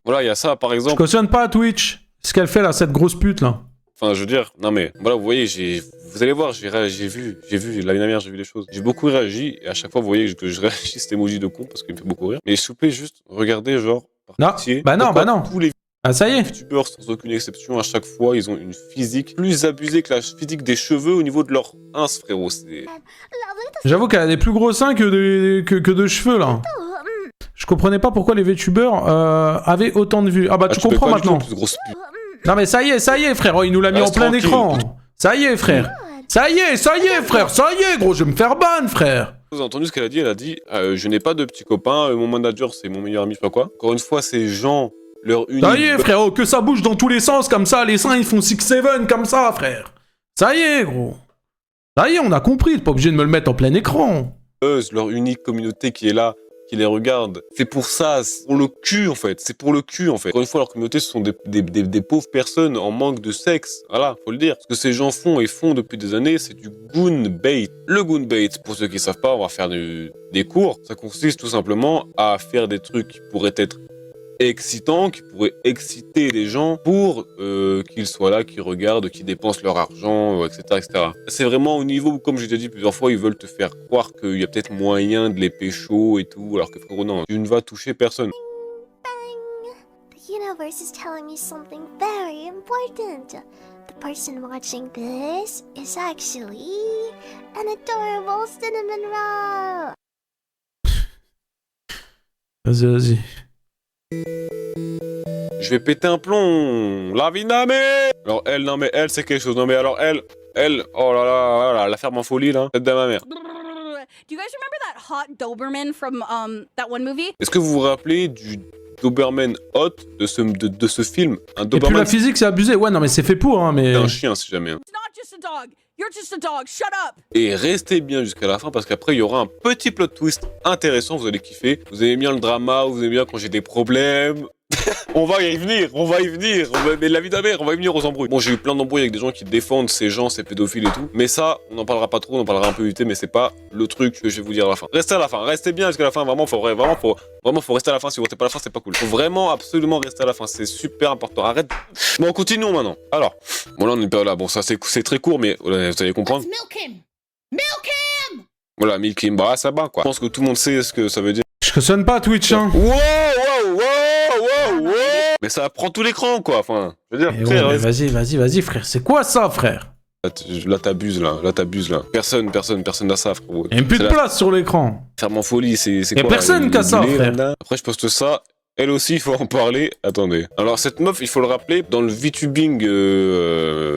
Voilà, il y a ça, par exemple. Je cautionne pas Twitch, ce qu'elle fait, là, cette grosse pute, là. Enfin, je veux dire, non mais, voilà, vous voyez, vous allez voir, j'ai vu, l'année dernière, j'ai vu les choses. J'ai beaucoup réagi, et à chaque fois, vous voyez que je réagis cet emoji de con, parce qu'il me fait beaucoup rire. Mais s'il vous plaît, juste, regardez, genre, non, pitié, bah non. Tous les ah, ça y est. youtubeurs, sans aucune exception, à chaque fois, ils ont une physique plus abusée que la physique des cheveux au niveau de leur ins, frérot. J'avoue qu'elle a des plus gros seins que de cheveux, là. Je comprenais pas pourquoi les VTubers avaient autant de vues. Ah bah, tu comprends maintenant. Non mais ça y est frère, oh, il nous l'a mis en plein écran. Ça y est frère. Ça y est frère, ça y est gros, je vais me faire ban frère. Vous avez entendu ce qu'elle a dit? Elle a dit je n'ai pas de petits copains, mon manager c'est mon meilleur ami, je sais pas quoi. Encore une fois, ces gens, leur unique... Ça y est frérot, que ça bouge dans tous les sens comme ça, les seins ils font 6-7 comme ça frère. Ça y est gros. Ça y est, on a compris, t'es pas obligé de me le mettre en plein écran. Leur unique communauté qui est là, qui les regarde. C'est pour ça, c'est pour le cul en fait. C'est pour le cul en fait. Encore une fois, leur communauté, ce sont des pauvres personnes en manque de sexe. Voilà, faut le dire. Ce que ces gens font et font depuis des années, c'est du goon bait. Le goon bait, pour ceux qui savent pas, on va faire des cours. Ça consiste tout simplement à faire des trucs qui pourraient être excitant, qui pourrait exciter les gens pour qu'ils soient là, qu'ils regardent, qu'ils dépensent leur argent, etc., etc. C'est vraiment au niveau où, comme j'ai déjà dit plusieurs fois, ils veulent te faire croire qu'il y a peut-être moyen de les pécho et tout, alors que frérot, non, tu ne vas toucher personne. The universe is telling me something very important. The person watching this is actually an adorable cinnamon roll. Vas-y, vas-y. Je vais péter un plomb. La vie n'a mais. Alors elle, non mais elle, c'est quelque chose. Non mais alors elle, oh là là, la ferme en folie là. Tête de ma mère. Do you guys remember that hot Doberman from that one movie? Est-ce que vous vous rappelez du Doberman hot de ce film? Un Et Doberman. puis la physique, c'est abusé. Ouais, non, mais c'est fait pour, hein, mais. C'est un chien si jamais. Hein. It's not just a dog. You're just a dog. Shut up. Et restez bien jusqu'à la fin parce qu'après il y aura un petit plot twist intéressant. Vous allez kiffer. Vous aimez bien le drama, vous aimez bien quand j'ai des problèmes. On va y venir. Mais la vie d'un mère, on va y venir aux embrouilles. Bon, j'ai eu plein d'embrouilles avec des gens qui défendent ces gens, ces pédophiles et tout. Mais ça, on n'en parlera pas trop, on en parlera un peu vite, mais c'est pas le truc que je vais vous dire à la fin. Restez à la fin, restez bien jusqu'à la fin. Vraiment, faut rester à la fin. Si vous restez pas à la fin, c'est pas cool. Faut vraiment, absolument rester à la fin. C'est super important. Arrête. Bon, continuons maintenant. Alors, bon là, on est pas là. Bon, ça c'est très court, mais vous allez comprendre. Milk him! Milk him! Voilà, milk him, bah ça va quoi. Je pense que tout le monde sait ce que ça veut dire. Je cautionne pas Twitch, hein. Wow. Mais ça prend tout l'écran quoi, enfin, je veux dire, frère, ouais, vas-y, frère, c'est quoi ça, frère? Là t'abuses là. Personne n'a ça, frérot. Y'a plus de place sur l'écran. Ferme en folie, c'est Y'a quoi? personne qui a ça, frère. Après je poste ça, elle aussi il faut en parler, attendez. Alors cette meuf, il faut le rappeler, dans le VTubing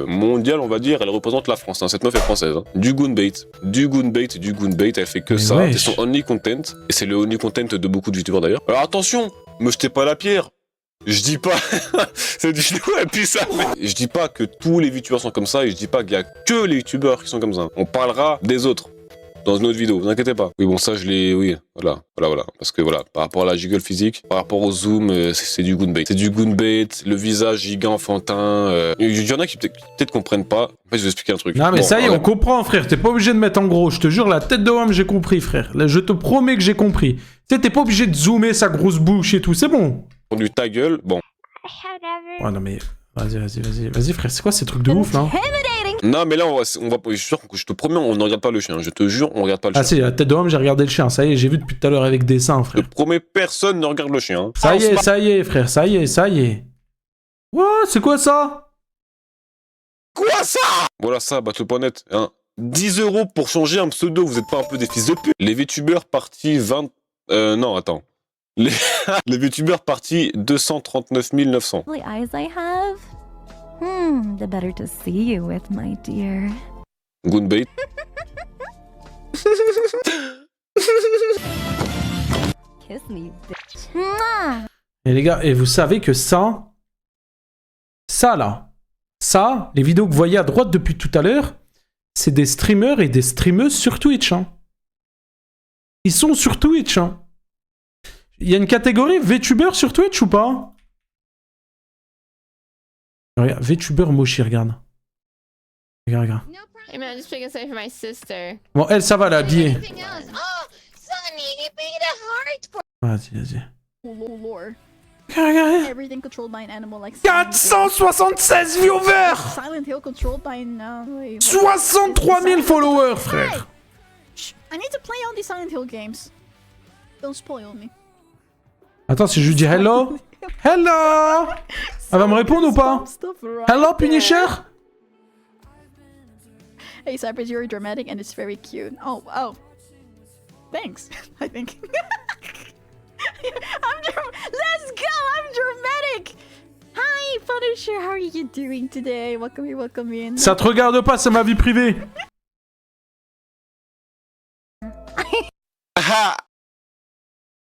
mondial on va dire, elle représente la France, hein. Cette meuf est française, hein. Du Goonbait, elle fait que ça, c'est son only content, et c'est le only content de beaucoup de VTubers d'ailleurs. Alors attention, me jetez pas la pierre. Je dis pas, cette vidéo elle pue ça, mais je dis pas que tous les VTubers sont comme ça et je dis pas qu'il y a que les VTubers qui sont comme ça. On parlera des autres dans une autre vidéo, vous inquiétez pas. Oui bon ça je l'ai, oui, voilà, parce que voilà, par rapport à la jiggle physique, par rapport au zoom, c'est du Goonbait. C'est du Goonbait, le visage giga enfantin, il y en a qui peut-être comprennent pas. En fait je vais vous expliquer un truc. Non mais bon, ça y est, on comprend frère, t'es pas obligé de mettre en gros, je te jure, la tête de homme j'ai compris frère. Là, je te promets que j'ai compris. Tu sais, t'es pas obligé de zoomer sa grosse bouche et tout, c'est bon. Du ta gueule, bon. Ouais non mais, vas-y frère, c'est quoi ces trucs de ouf là? Non mais là on va je suis sûr que je te promets on ne regarde pas le chien, je te jure on regarde pas le chien. Ah si, la tête de homme j'ai regardé le chien, ça y est, j'ai vu depuis tout à l'heure avec dessin frère. Je te promets personne ne regarde le chien. Ça y est frère, ça y est. What? C'est quoi ça? Quoi ça? Voilà ça, Battle.net, hein. 10 € pour changer un pseudo, vous êtes pas un peu des fils de pute? Les VTubers partis 20... non, attends. Les VTubers partis 239 900. The eyes I have? The better to see you with, my dear. Goonbait. Kiss me, bitch. Mwah! Et les gars, et vous savez que ça là, les vidéos que vous voyez à droite depuis tout à l'heure, c'est des streamers et des streameuses sur Twitch, hein. Ils sont sur Twitch, hein. Il y a une catégorie VTuber sur Twitch ou pas? Regarde, VTuber Moshi, regarde. Regarde. Hey man, just picking something for my sister. Bon, elle, ça va, la habillée. Vas-y. Lore. Regarde. Everything controlled by an animal like 476 viewers! Silent Hill controlled by an 63 000 followers, frère! I need to play all these Silent Hill games. Don't spoil me. Attends, si je lui dis hello? Hello! Elle va me répondre ou pas? Hello, Punisher? Hey, Cypress, you're dramatic and it's very cute. Oh. Thanks, I think. Let's go! I'm dramatic! Hi, Punisher, how are you doing today? Welcome in. Ça te regarde pas, c'est ma vie privée.